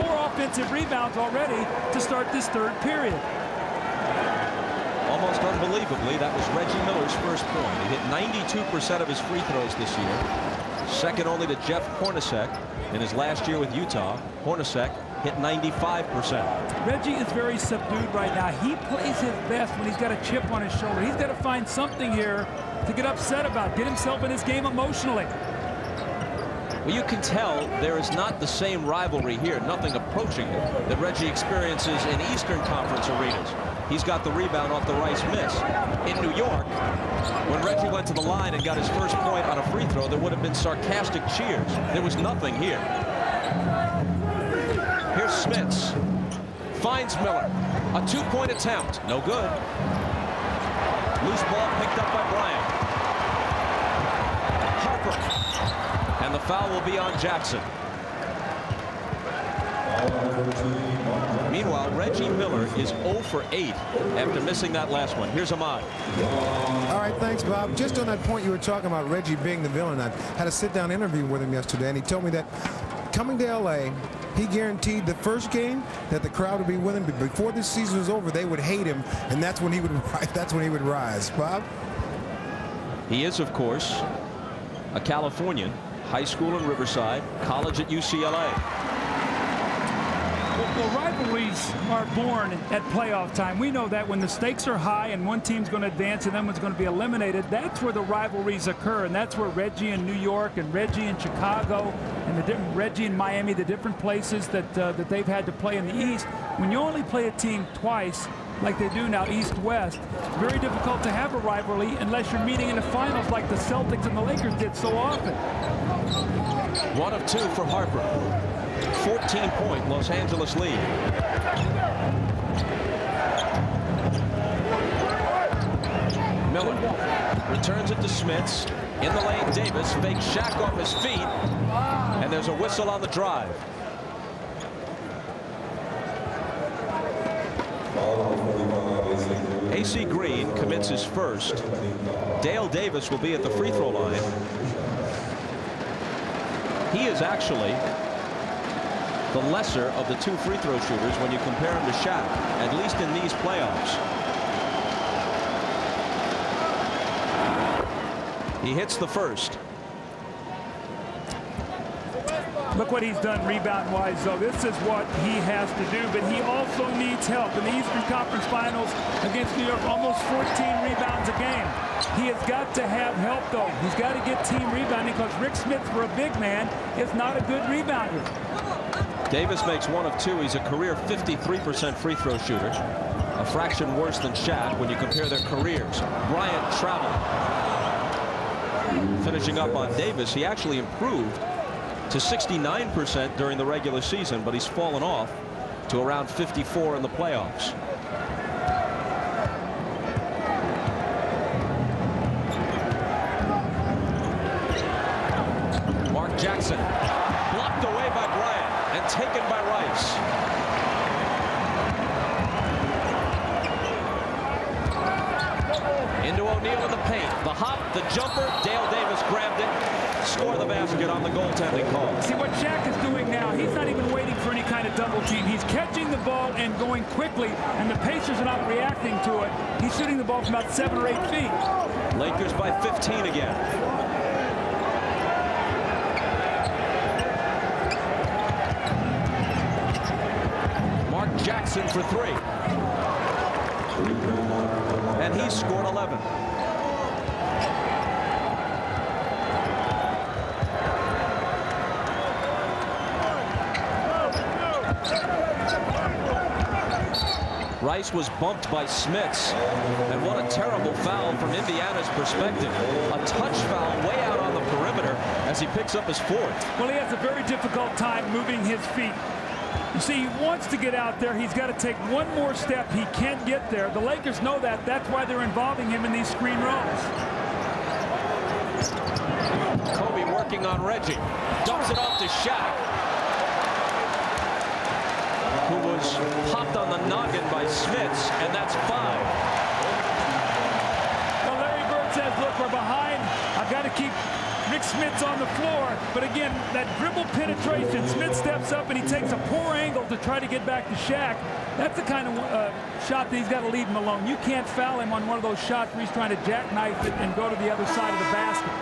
4 offensive rebounds already to start this third period. Almost unbelievably, that was Reggie Miller's first point. He hit 92% of his free throws this year. Second only to Jeff Hornacek in his last year with Utah. Hornacek hit 95%. Reggie is very subdued right now. He plays his best when he's got a chip on his shoulder. He's got to find something here to get upset about, get himself in his game emotionally. Well, you can tell there is not the same rivalry here, nothing approaching it, that Reggie experiences in Eastern Conference arenas. He's got the rebound off the Rice miss. In New York, when Reggie went to the line and got his first point on a free throw, there would have been sarcastic cheers. There was nothing here. Here's Smits. Finds Miller. A 2-point attempt. No good. Loose ball picked up by Bryant. Harper. And the foul will be on Jackson. Meanwhile, Reggie Miller is 0 for 8 after missing that last one. Here's Ahmad. All right, thanks, Bob. Just on that point you were talking about Reggie being the villain, I had a sit-down interview with him yesterday, and he told me that coming to L.A., he guaranteed the first game that the crowd would be with him, but before this season was over, they would hate him, and that's when he would rise. Bob? He is, of course, a Californian, high school in Riverside, college at UCLA. Well, rivalries are born at playoff time. We know that when the stakes are high and one team's going to advance and then one's going to be eliminated, that's where the rivalries occur, and that's where Reggie in New York and Reggie in Chicago and Reggie in Miami, the different places that they've had to play in the East. When you only play a team twice, like they do now, East-West, very difficult to have a rivalry unless you're meeting in the finals like the Celtics and the Lakers did so often. 1 of 2 for Harper. 14-point Los Angeles lead. Miller returns it to Smits. In the lane, Davis fakes Shaq off his feet. And there's a whistle on the drive. AC Green commits his first. Dale Davis will be at the free throw line. He is actually the lesser of the 2 free throw shooters when you compare him to Shaq, at least in these playoffs. He hits the first. Look what he's done rebound-wise, though. This is what he has to do, but he also needs help. In the Eastern Conference Finals against New York, almost 14 rebounds a game. He has got to have help, though. He's got to get team rebounding because Rick Smith, for a big man, is not a good rebounder. Davis makes 1 of 2. He's a career 53% free throw shooter, a fraction worse than Shaq when you compare their careers. Bryant traveled. Finishing up on Davis, he actually improved to 69% during the regular season, but he's fallen off to around 54 in the playoffs. Mark Jackson blocked away by Bryant and taken by Rice. Into O'Neal in the paint. The hop, the jumper. Dale Davis grabbed it. Score the basket on the goaltending call. See what Shaq is doing now, he's not even waiting for any kind of double team. He's catching the ball and going quickly, and the Pacers are not reacting to it. He's shooting the ball from about 7 or 8 feet. Lakers by 15 again. Mark Jackson for 3. And he's scored 11. Rice was bumped by Smits, and what a terrible foul from Indiana's perspective. A touch foul way out on the perimeter as he picks up his fourth. Well, he has a very difficult time moving his feet. You see, he wants to get out there. He's got to take one more step. He can't get there. The Lakers know that. That's why they're involving him in these screen rolls. Kobe working on Reggie. Dumps it off to Shaq, who was popped on the noggin by Smits, and that's 5. Well, Larry Bird says, look, we're behind. I've got to keep Rick Smits on the floor. But again, that dribble penetration, Smits steps up and he takes a poor angle to try to get back to Shaq. That's the kind of shot that he's got to leave him alone. You can't foul him on one of those shots where he's trying to jackknife it and go to the other side of the basket.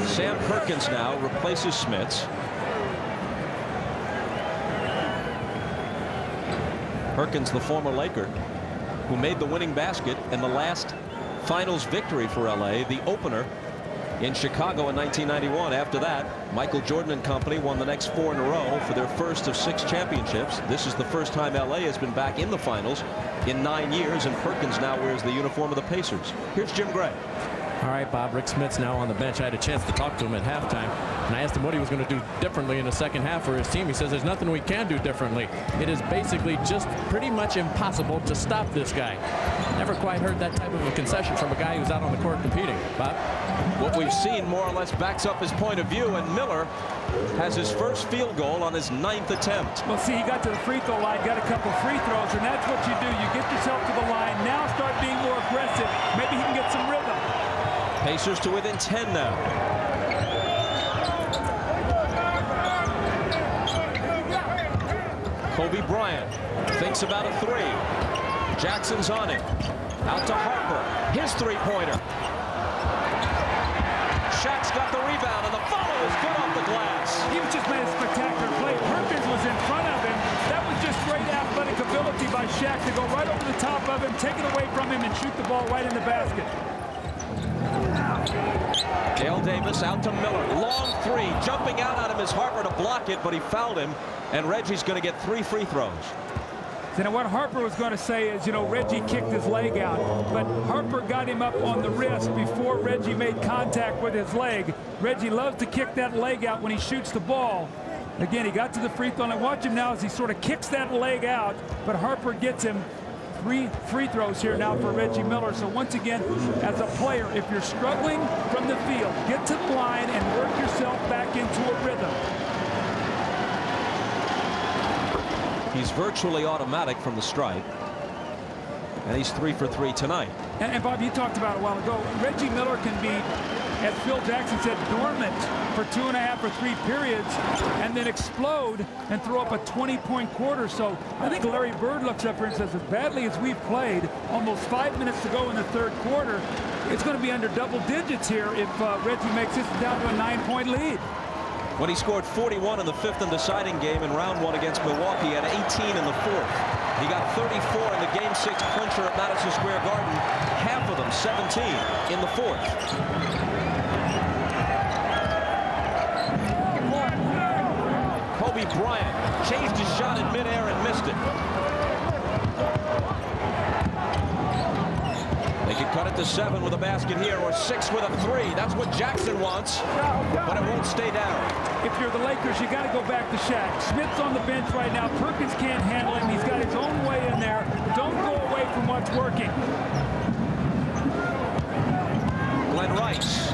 Sam Perkins now replaces Smits. Perkins, the former Laker, who made the winning basket in the last finals victory for LA, the opener in Chicago in 1991. After that, Michael Jordan and company won the next 4 in a row for their first of 6 championships. This is the first time LA has been back in the finals in 9 years, and Perkins now wears the uniform of the Pacers. Here's Jim Gray. All right, Bob. Rick Smits now on the bench. I had a chance to talk to him at halftime, and I asked him what he was going to do differently in the second half for his team. He says there's nothing we can do differently. It is basically just pretty much impossible to stop this guy. Never quite heard that type of a concession from a guy who's out on the court competing. Bob? What we've seen more or less backs up his point of view, and Miller has his first field goal on his 9th attempt. Well, see, he got to the free throw line, got a couple free throws, and that's what you do. You get yourself to the line. Now start being more aggressive. Maybe he can get some rhythm. Pacers to within 10 now. Kobe Bryant thinks about a 3. Jackson's on him. Out to Harper. His three-pointer. Shaq's got the rebound, and the follow is good off the glass. He was just made a spectacular play. Perkins was in front of him. That was just great athletic ability by Shaq to go right over the top of him, take it away from him, and shoot the ball right in the basket. Dale Davis out to Miller. Long 3. Jumping out at him is Harper to block it, but he fouled him, and Reggie's going to get 3 free throws. You know what Harper was going to say is, you know, Reggie kicked his leg out, but Harper got him up on the wrist before Reggie made contact with his leg. Reggie loves to kick that leg out when he shoots the ball. Again, he got to the free throw line. Watch him now as he sort of kicks that leg out, but Harper gets him 3 free throws here now for Reggie Miller. So once again, as a player, if you're struggling from the field, get to the line and work yourself back into a rhythm. He's virtually automatic from the stripe, and he's 3 for 3 tonight. And Bob, you talked about it a while ago. Reggie Miller can be, as Phil Jackson said, dormant for 2.5 or 3 periods and then explode and throw up a 20-point quarter. So I think Larry Bird looks up here and says, as badly as we've played, almost 5 minutes to go in the 3rd quarter, it's going to be under double digits here if Reggie makes this down to a 9-point lead. When he scored 41 in the 5th and deciding game in round 1 against Milwaukee, he had 18 in the 4th. He got 34 in the Game 6 clincher at Madison Square Garden, half of them 17 in the 4th. Kobe Bryant changed his shot in midair and missed it. They can cut it to 7 with a basket here, or 6 with a 3. That's what Jackson wants, but it won't stay down. If you're the Lakers, you got to go back to Shaq. Smith's on the bench right now. Perkins can't handle him. He's got his own way in there. Don't go away from what's working. Glenn Rice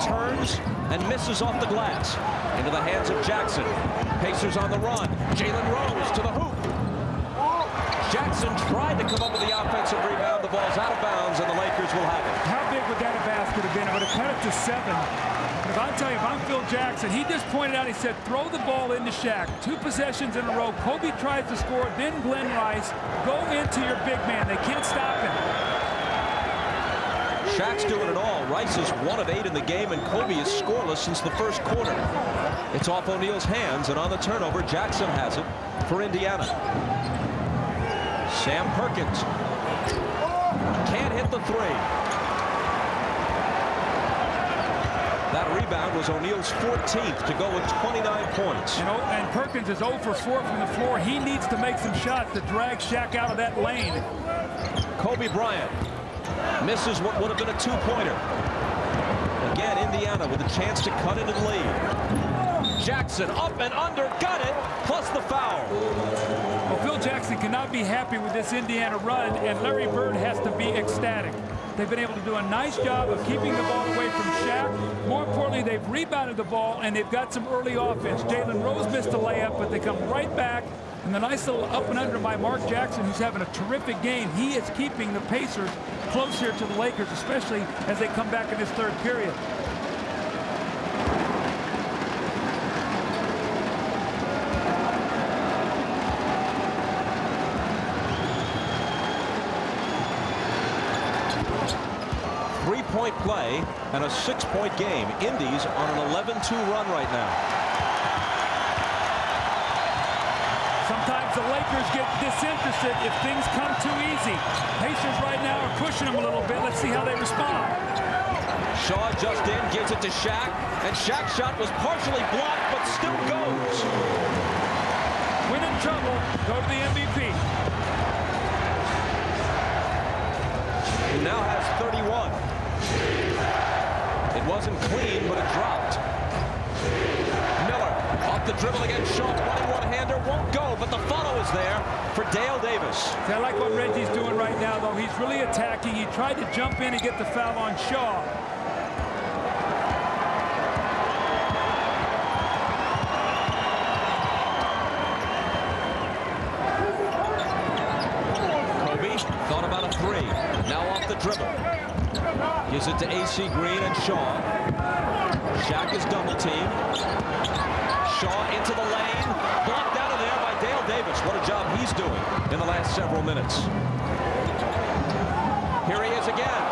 turns and misses off the glass. Into the hands of Jackson. Pacers on the run. Jalen Rose to the hoop. Jackson tried to come up with the offensive rebound. The ball's out of bounds, and the Lakers will have it. How big would that basket have been? It would have cut it to 7. But if I tell you, if I'm Phil Jackson, he just pointed out, he said, throw the ball into Shaq. 2 possessions in a row. Kobe tries to score, then Glenn Rice. Go into your big man. They can't stop him. Shaq's doing it all. Rice is 1 of 8 in the game, and Kobe is scoreless since the 1st quarter. It's off O'Neal's hands, and on the turnover, Jackson has it for Indiana. Sam Perkins can't hit the 3. That rebound was O'Neal's 14th to go with 29 points. You know, and Perkins is 0 for 4 from the floor. He needs to make some shots to drag Shaq out of that lane. Kobe Bryant misses what would have been a two-pointer. Again, Indiana with a chance to cut into the lead. Jackson up and under, got it, plus the foul. Well, Phil Jackson cannot be happy with this Indiana run, and Larry Bird has to be ecstatic. They've been able to do a nice job of keeping the ball away from Shaq. More importantly, they've rebounded the ball, and they've got some early offense. Jalen Rose missed a layup, but they come right back. And the nice little up and under by Mark Jackson, who's having a terrific game. He is keeping the Pacers close here to the Lakers, especially as they come back in this third period. Three-point play and a 6-point game. Indy's on an 11-2 run right now. Sometimes the Lakers get disinterested if things come too easy. Pacers right now are pushing them a little bit. Let's see how they respond. Shaw just in, gives it to Shaq, and Shaq's shot was partially blocked, but still goes. When in trouble, go to the MVP. He now has 31. It wasn't clean, but it dropped. Miller off the dribble against Shaw. 21-hander won't go, but the follow is there for Dale Davis. See, I like what Reggie's doing right now, though. He's really attacking. He tried to jump in and get the foul on Shaw. Kobe thought about a three. Now off the dribble. Gives it to AC Green and Shaw. Shaq is double teamed. Shaw into the lane. Blocked out of there by Dale Davis. What a job he's doing in the last several minutes. Here he is again.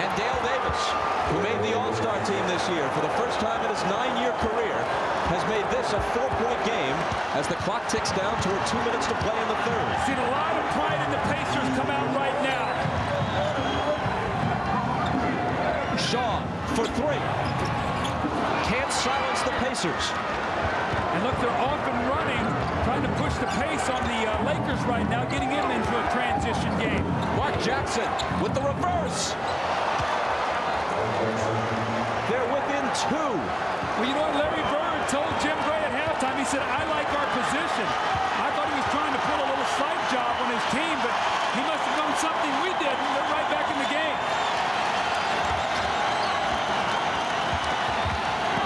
And Dale Davis, who made the All-Star team this year for the first time in his 9-year career, has made this a 4-point game as the clock ticks down toward 2 minutes to play in the third. Seen a lot of pride in the Pacers come out right now. Shaw for three. Can't silence the Pacers. And look, they're off and running, trying to push the pace on the Lakers right now, getting him into a transition game. Mark Jackson with the reverse. They're within two. Well, you know what Larry Bird told Jim Gray at halftime? He said, I like our position. I thought he was trying to pull a little side job on his team, but he must have known something we did, and they're right back in the game.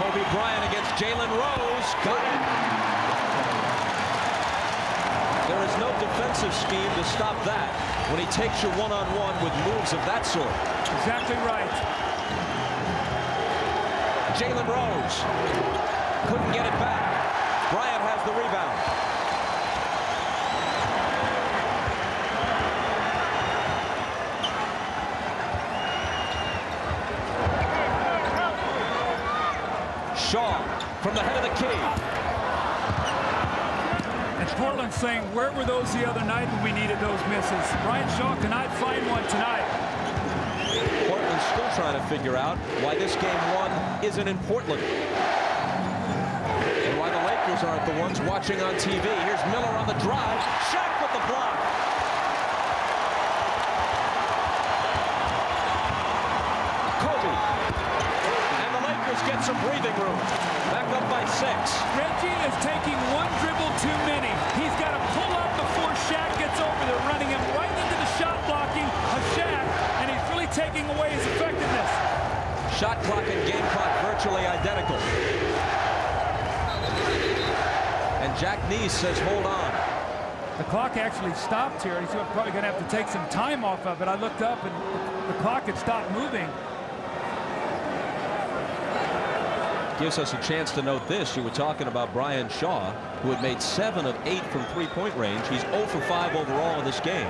Kobe Bryant against Jalen Rose. Got it. There is no defensive scheme to stop that when he takes you one-on-one with moves of that sort. Exactly right. Jalen Rose couldn't get it back. Bryant has the rebound. Shaw from the head of the key. And Portland's saying, where were those the other night when we needed those misses? Brian Shaw cannot find one tonight. Portland's still trying to figure out why this game one isn't in Portland. And why the Lakers aren't the ones watching on TV. Here's Miller on the drive. Shaq with the block. Kobe. And the Lakers get some breathing room. Back up by 6. Reggie is taking one dribble too many. He's got to pull up before Shaq gets over there, running him right into the shot blocking of Shaq, and he's really taking away his effectiveness. Shot clock and game clock virtually identical. And Jack Neese says, hold on. The clock actually stopped here. He's probably going to have to take some time off of it. I looked up, and the clock had stopped moving. Gives us a chance to note this. You were talking about Brian Shaw, who had made 7 of 8 from three-point range. He's 0 for 5 overall in this game.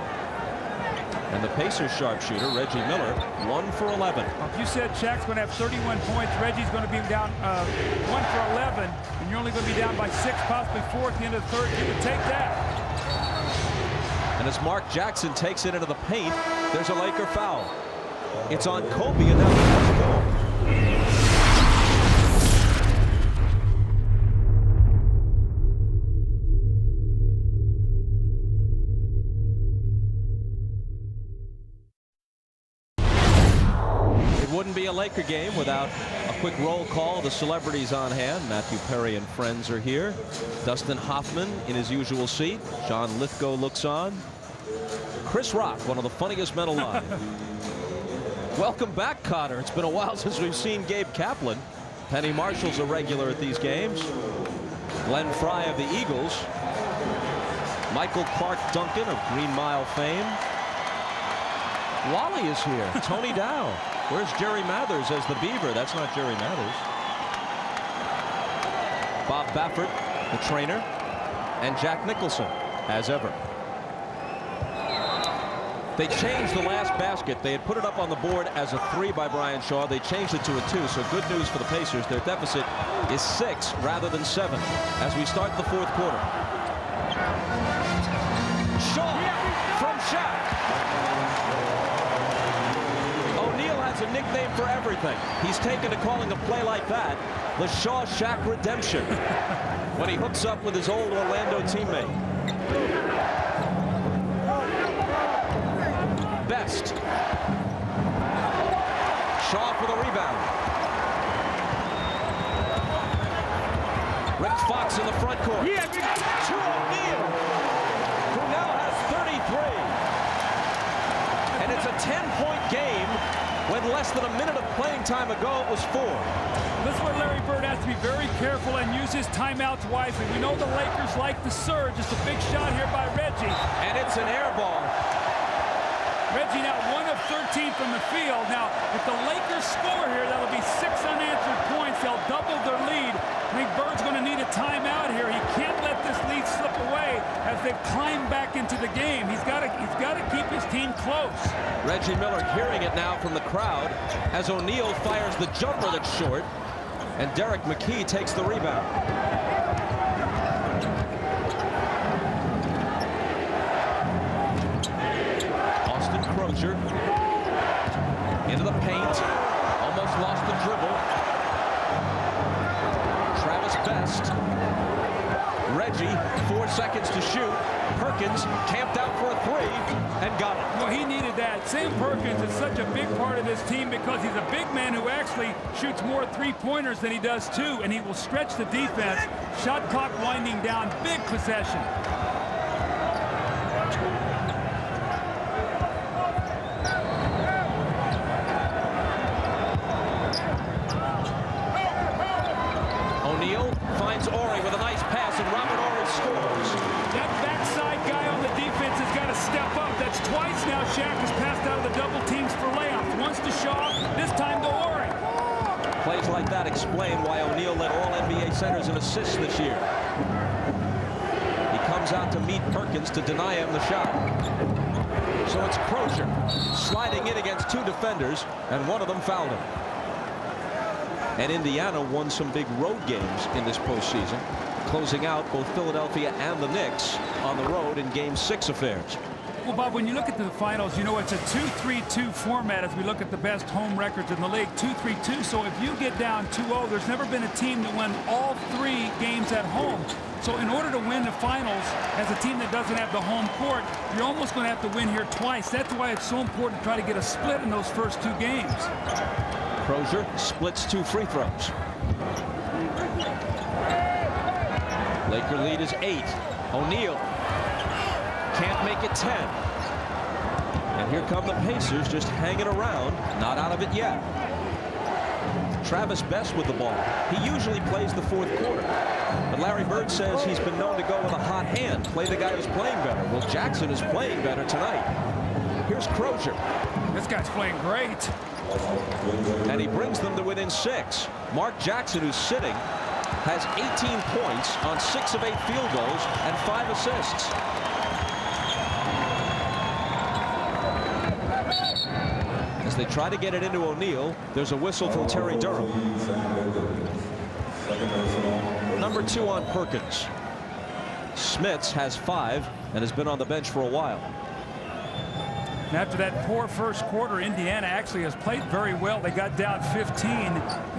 And the Pacers sharpshooter, Reggie Miller, 1 for 11. Well, if you said Shaq's going to have 31 points, Reggie's going to be down 1 for 11, and you're only going to be down by 6, possibly 4 at the end of the third, you would take that. And as Mark Jackson takes it into the paint, there's a Laker foul. It's on Kobe, and now he has to go. wouldn't be a Laker game without a quick roll call. The celebrities on hand. Matthew Perry and friends are here. Dustin Hoffman in his usual seat. John Lithgow looks on. Chris Rock, one of the funniest men alive. Welcome back, Cotter. It's been a while since we've seen Gabe Kaplan. Penny Marshall's a regular at these games. Glenn Fry of the Eagles. Michael Clark Duncan of Green Mile fame. Wally is here. Tony Dow. Where's Jerry Mathers as the Beaver? That's not Jerry Mathers. Bob Baffert, the trainer, and Jack Nicholson, as ever. They changed the last basket. They had put it up on the board as a 3 by Brian Shaw. They changed it to a 2, so good news for the Pacers. Their deficit is 6 rather than 7 as we start the fourth quarter. Shaw from Shaq. O'Neal has a nickname for everything. He's taken to calling a play like that the Shaw-Shaq redemption when he hooks up with his old Orlando teammate. Best. Shaw for the rebound. Rick Fox in the front court. Yeah. To O'Neal, who now has 33. And it's a 10-point game when less than a minute of playing time ago it was 4. This is where Larry Bird has to be very careful and use his timeouts wisely. We know the Lakers like the surge. It's a big shot here by Reggie. And it's an air ball. Reggie now 1 of 13 from the field. Now, if the Lakers score here, that'll be 6 unanswered points. They'll double their lead. I think Bird's going to need a timeout here. He can't let this lead slip away as they climb back into the game. He's got to keep his team close. Reggie Miller hearing it now from the crowd as O'Neal fires the jumper that's short, and Derek McKee takes the rebound. Crozier into the paint, almost lost the dribble. Travis Best. Reggie, 4 seconds to shoot. Perkins camped out for a 3 and got it. Well, he needed that. Sam Perkins is such a big part of this team because he's a big man who actually shoots more three-pointers than he does two, and he will stretch the defense. Shot clock winding down. Big possession. O'Neal finds Ori with a nice pass, and Robert Ori scores. That backside guy on the defense has got to step up. That's twice now Shaq has passed out of the double teams for layups. Once to Shaw, this time to Ori. Plays like that explain why O'Neal led all NBA centers in assists this year. He comes out to meet Perkins to deny him the shot. So it's Crozier sliding in against 2 defenders, and one of them fouled him. And Indiana won some big road games in this postseason, closing out both Philadelphia and the Knicks on the road in Game 6 affairs. Well, Bob, when you look at the finals, you know it's a 2-3-2 format as we look at the best home records in the league. 2-3-2. So if you get down 2-0, there's never been a team that won all 3 games at home. So in order to win the finals as a team that doesn't have the home court, you're almost going to have to win here twice. That's why it's so important to try to get a split in those first 2 games. Crozier splits 2 free throws. Laker lead is 8. O'Neal can't make it 10. And here come the Pacers just hanging around, not out of it yet. Travis Best with the ball. He usually plays the fourth quarter. But Larry Bird says he's been known to go with a hot hand, play the guy who's playing better. Well, Jackson is playing better tonight. Here's Crozier. This guy's playing great. And he brings them to within 6. Mark Jackson, who's sitting, has 18 points on 6 of 8 field goals and 5 assists. As they try to get it into O'Neal, there's a whistle from Terry Durham. Number 2 on Perkins. Smits has 5 and has been on the bench for a while. After that poor first quarter, Indiana actually has played very well. They got down 15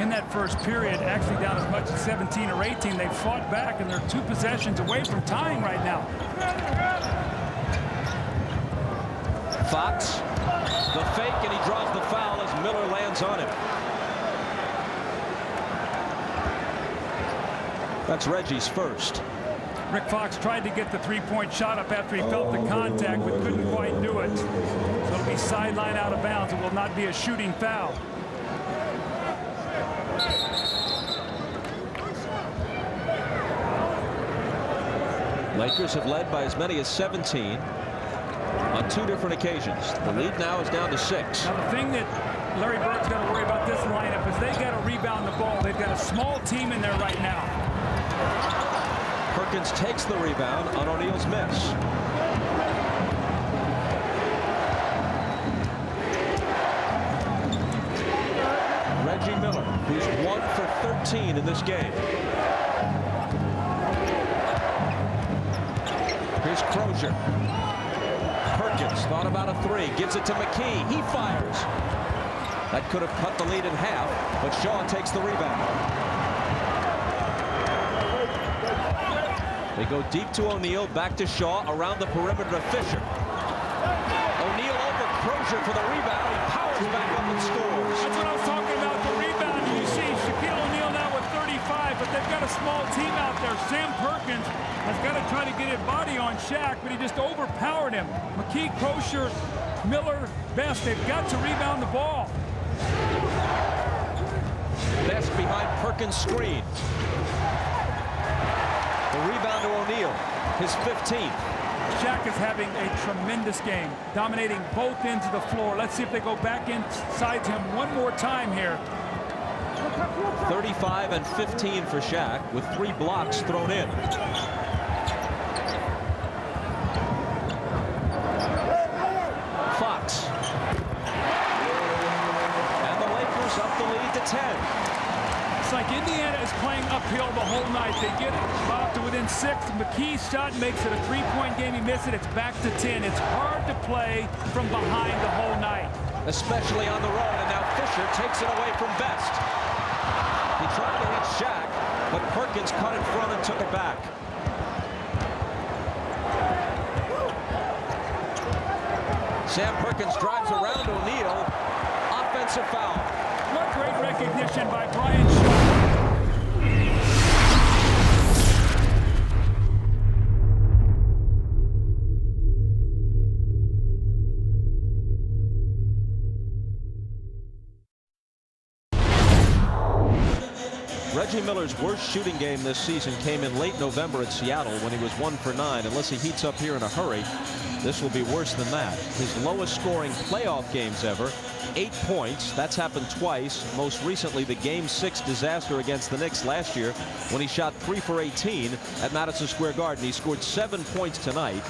in that first period, actually down as much as 17 or 18. They fought back, and they're 2 possessions away from tying right now. Fox, the fake, and he draws the foul as Miller lands is on him. That's Reggie's first. Rick Fox tried to get the three-point shot up after he felt the contact, but couldn't quite do it. So it'll be sideline out of bounds. It will not be a shooting foul. Lakers have led by as many as 17 on 2 different occasions. The lead now is down to 6. Now the thing that Larry Bird's got to worry about this lineup is they got to rebound the ball. They've got a small team in there right now. Perkins takes the rebound on O'Neal's miss. Reggie Miller, who's 1 for 13 in this game. Here's Crozier. Perkins thought about a 3, gives it to McKee. He fires. That could have cut the lead in half, but Shaw takes the rebound. They go deep to O'Neal, back to Shaw, around the perimeter to Fisher. O'Neal over Crozier for the rebound. He powers back up and scores. That's what I was talking about, the rebound. You see Shaquille O'Neal now with 35, but they've got a small team out there. Sam Perkins has got to try to get his body on Shaq, but he just overpowered him. McKee, Crozier, Miller, Best, they've got to rebound the ball. Best behind Perkins' screen. The rebound to O'Neal, his 15th. Shaq is having a tremendous game, dominating both ends of the floor. Let's see if they go back inside him one more time here. 35 and 15 for Shaq, with 3 blocks thrown in. Fox. And the Lakers up the lead to 10. It's like Indiana is playing uphill the whole night. They get Bob to within 6. McKee's shot makes it a 3-point game. He missed it. It's back to 10. It's hard to play from behind the whole night. Especially on the road, and now Fisher takes it away from Best. He tried to hit Shaq, but Perkins cut in front and took it back. Sam Perkins drives around O'Neal. Offensive foul. What great recognition by Brian Shaw. Reggie Miller's worst shooting game this season came in late November at Seattle when he was 1 for 9. Unless he heats up here in a hurry, this will be worse than that. His lowest scoring playoff games ever, 8 points. That's happened twice. Most recently, the Game 6 disaster against the Knicks last year when he shot 3 for 18 at Madison Square Garden. He scored 7 points tonight,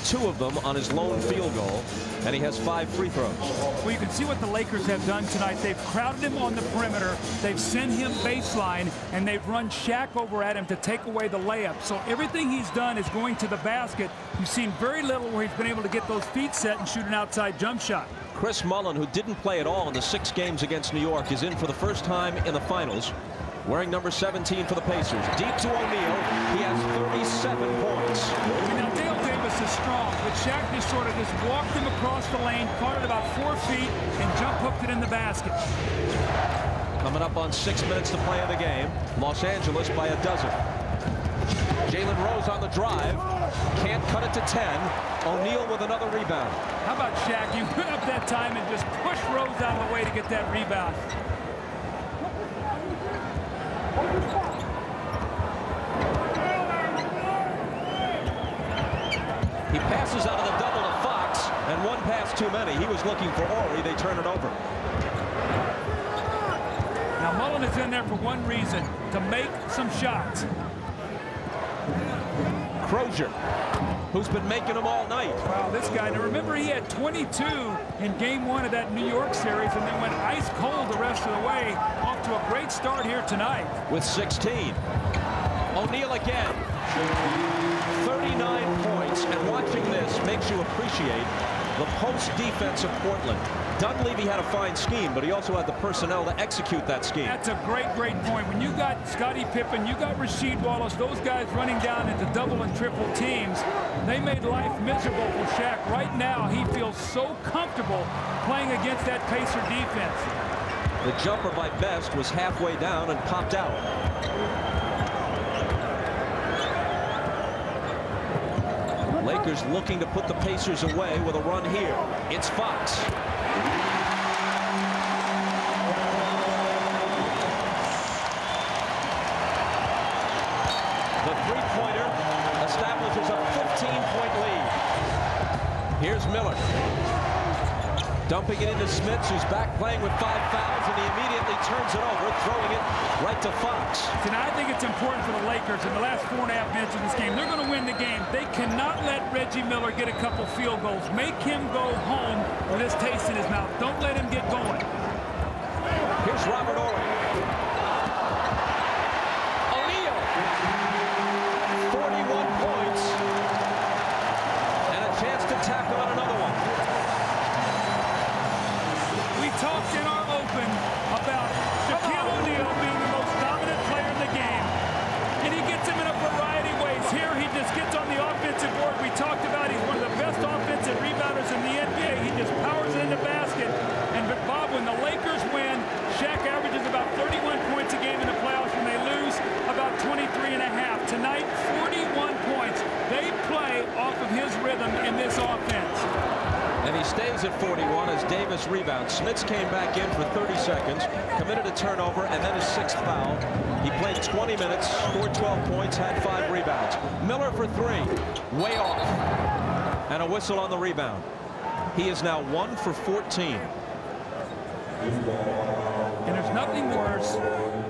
2 of them on his lone field goal, and he has 5 free throws. Well, you can see what the Lakers have done tonight. They've crowded him on the perimeter. They've sent him baseline, and they've run Shaq over at him to take away the layup. So everything he's done is going to the basket. You've seen very little where he's been able to get those feet set and shoot an outside jump shot. Chris Mullin, who didn't play at all in the 6 games against New York, is in for the first time in the finals, wearing number 17 for the Pacers. Deep to O'Neal. He has 37 points. Now, Dale Davis is strong, but Shaq just sort of walked him across the lane, caught it about 4 feet, and jump hooked it in the basket. Coming up on 6 minutes to play in the game. Los Angeles by a dozen. Jalen Rose on the drive. Can't cut it to 10. O'Neal with another rebound. How about Shaq? He went up that time and just pushed Rose out of the way to get that rebound. He passes out of the double to Fox, and 1 pass too many. He was looking for Horry. They turn it over. Now Mullin is in there for one reason, to make some shots. Crozier, who's been making them all night. Wow, this guy. Now remember, he had 22 in game 1 of that New York series and then went ice cold the rest of the way. Off to a great start here tonight. With 16. O'Neal again. 39 points, and watching this makes you appreciate the post defense of Portland. Dunleavy had a fine scheme, but he also had the personnel to execute that scheme. That's a great point. When you got Scottie Pippen, you got Rasheed Wallace, those guys running down into double and triple teams, they made life miserable for Shaq. Right now, he feels so comfortable playing against that Pacer defense. The jumper by Best was halfway down and popped out. Lakers looking to put the Pacers away with a run here. It's Fox. The three-pointer establishes a 15-point lead. Here's Miller. Dumping it into Smits, who's back playing with 5 fouls, and he immediately turns it over, throwing it right to Fox. And I think it's important for the Lakers in the last 4.5 minutes of this game. They're going to win the game. They cannot let Reggie Miller get a couple field goals. Make him go home with this taste in his mouth. Don't let him get going. Here's Robert Ory. O'Neal. 41 points. And a chance to tack on another one. We talked in our open about Shaquille O'Neal being the most dominant player in the game. And he gets him in a variety of ways. Here he just gets on the offensive board. We talked about he's one of the best offensive rebounders in the NBA. He just powers it in the basket. And Bob, when the Lakers win, Shaq averages about 31 points a game in the playoffs. When they lose, about 23.5. Tonight, 41 points. They play off of his rhythm in this offense. And he stays at 41 as Davis rebounds. Smits came back in for 30 seconds, committed a turnover, and then his 6th foul. He played 20 minutes, scored 12 points, had 5 rebounds. Miller for 3, way off. And a whistle on the rebound. He is now 1 for 14. And there's nothing worse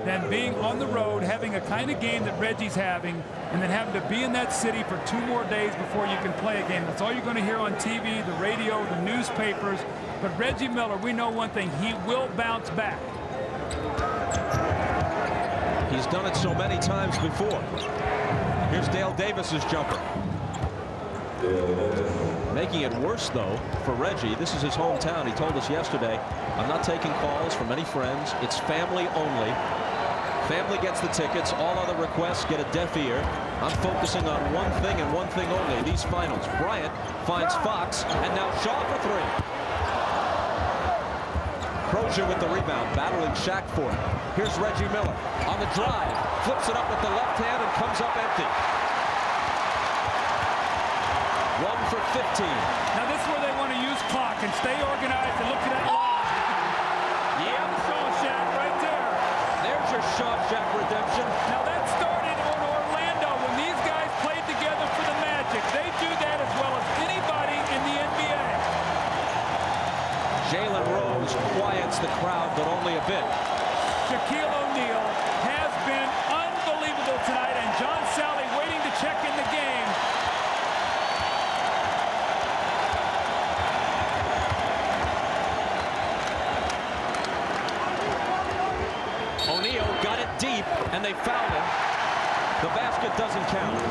than being on the road, having a kind of game that Reggie's having, and then having to be in that city for 2 more days before you can play a game. That's all you're going to hear on TV, the radio, the newspapers. But Reggie Miller, we know one thing, he will bounce back. He's done it so many times before. Here's Dale Davis's jumper. Making it worse, though, for Reggie. This is his hometown. He told us yesterday, I'm not taking calls from any friends. It's family only. Family gets the tickets. All other requests get a deaf ear. I'm focusing on one thing and one thing only, these finals. Bryant finds Fox, and now Shaw for 3. Crozier with the rebound, battling Shaq for it. Here's Reggie Miller on the drive. Flips it up with the left hand and comes up empty. 1 for 15. Now this is where they want to use clock and stay organized and look at that line. Yeah, Shawshank right there. There's your Shawshank redemption. Now that started on Orlando when these guys played together for the Magic. They do that as well as anybody in the NBA. Jalen Rose quiets the crowd, but only a bit. Shaquille O'Neal has been unbelievable tonight, and John Sally waiting to check in the game. O'Neal got it deep, and they fouled him. The basket doesn't count.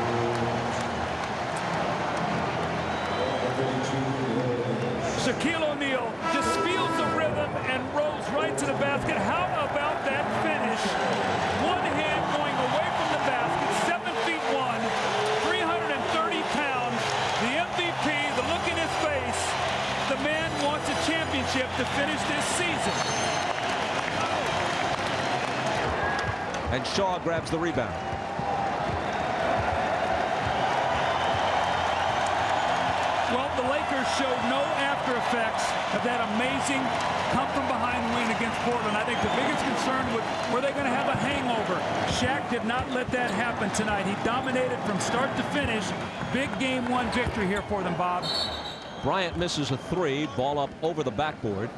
Shaquille O'Neal just feels the rhythm and rolls right to the basket. How about that finish? One hand going away from the basket, 7'1", 330 pounds. The MVP, the look in his face. The man wants a championship to finish this season. And Shaw grabs the rebound. Well, the Lakers showed no after effects of that amazing come-from-behind win against Portland. I think the biggest concern was, were they going to have a hangover? Shaq did not let that happen tonight. He dominated from start to finish. Big Game 1 victory here for them, Bob. Bryant misses a 3, ball up over the backboard.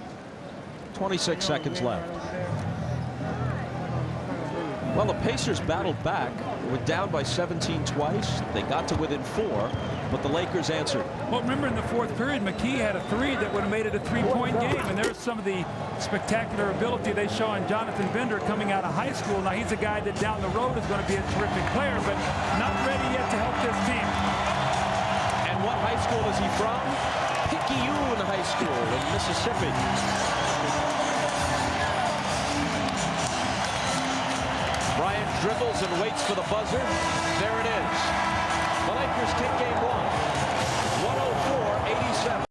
26 seconds left. Well, the Pacers battled back. Were down by 17 twice. They got to within 4, but the Lakers answered. Well, remember in the 4th period, McKee had a 3 that would have made it a 3-point game, and there's some of the spectacular ability they show in Jonathan Bender coming out of high school. Now, he's a guy that down the road is going to be a terrific player, but not ready yet to help this team. And what high school is he from? Picayune School in Mississippi. Bryant dribbles and waits for the buzzer. There it is. The Lakers take game one. 104-87.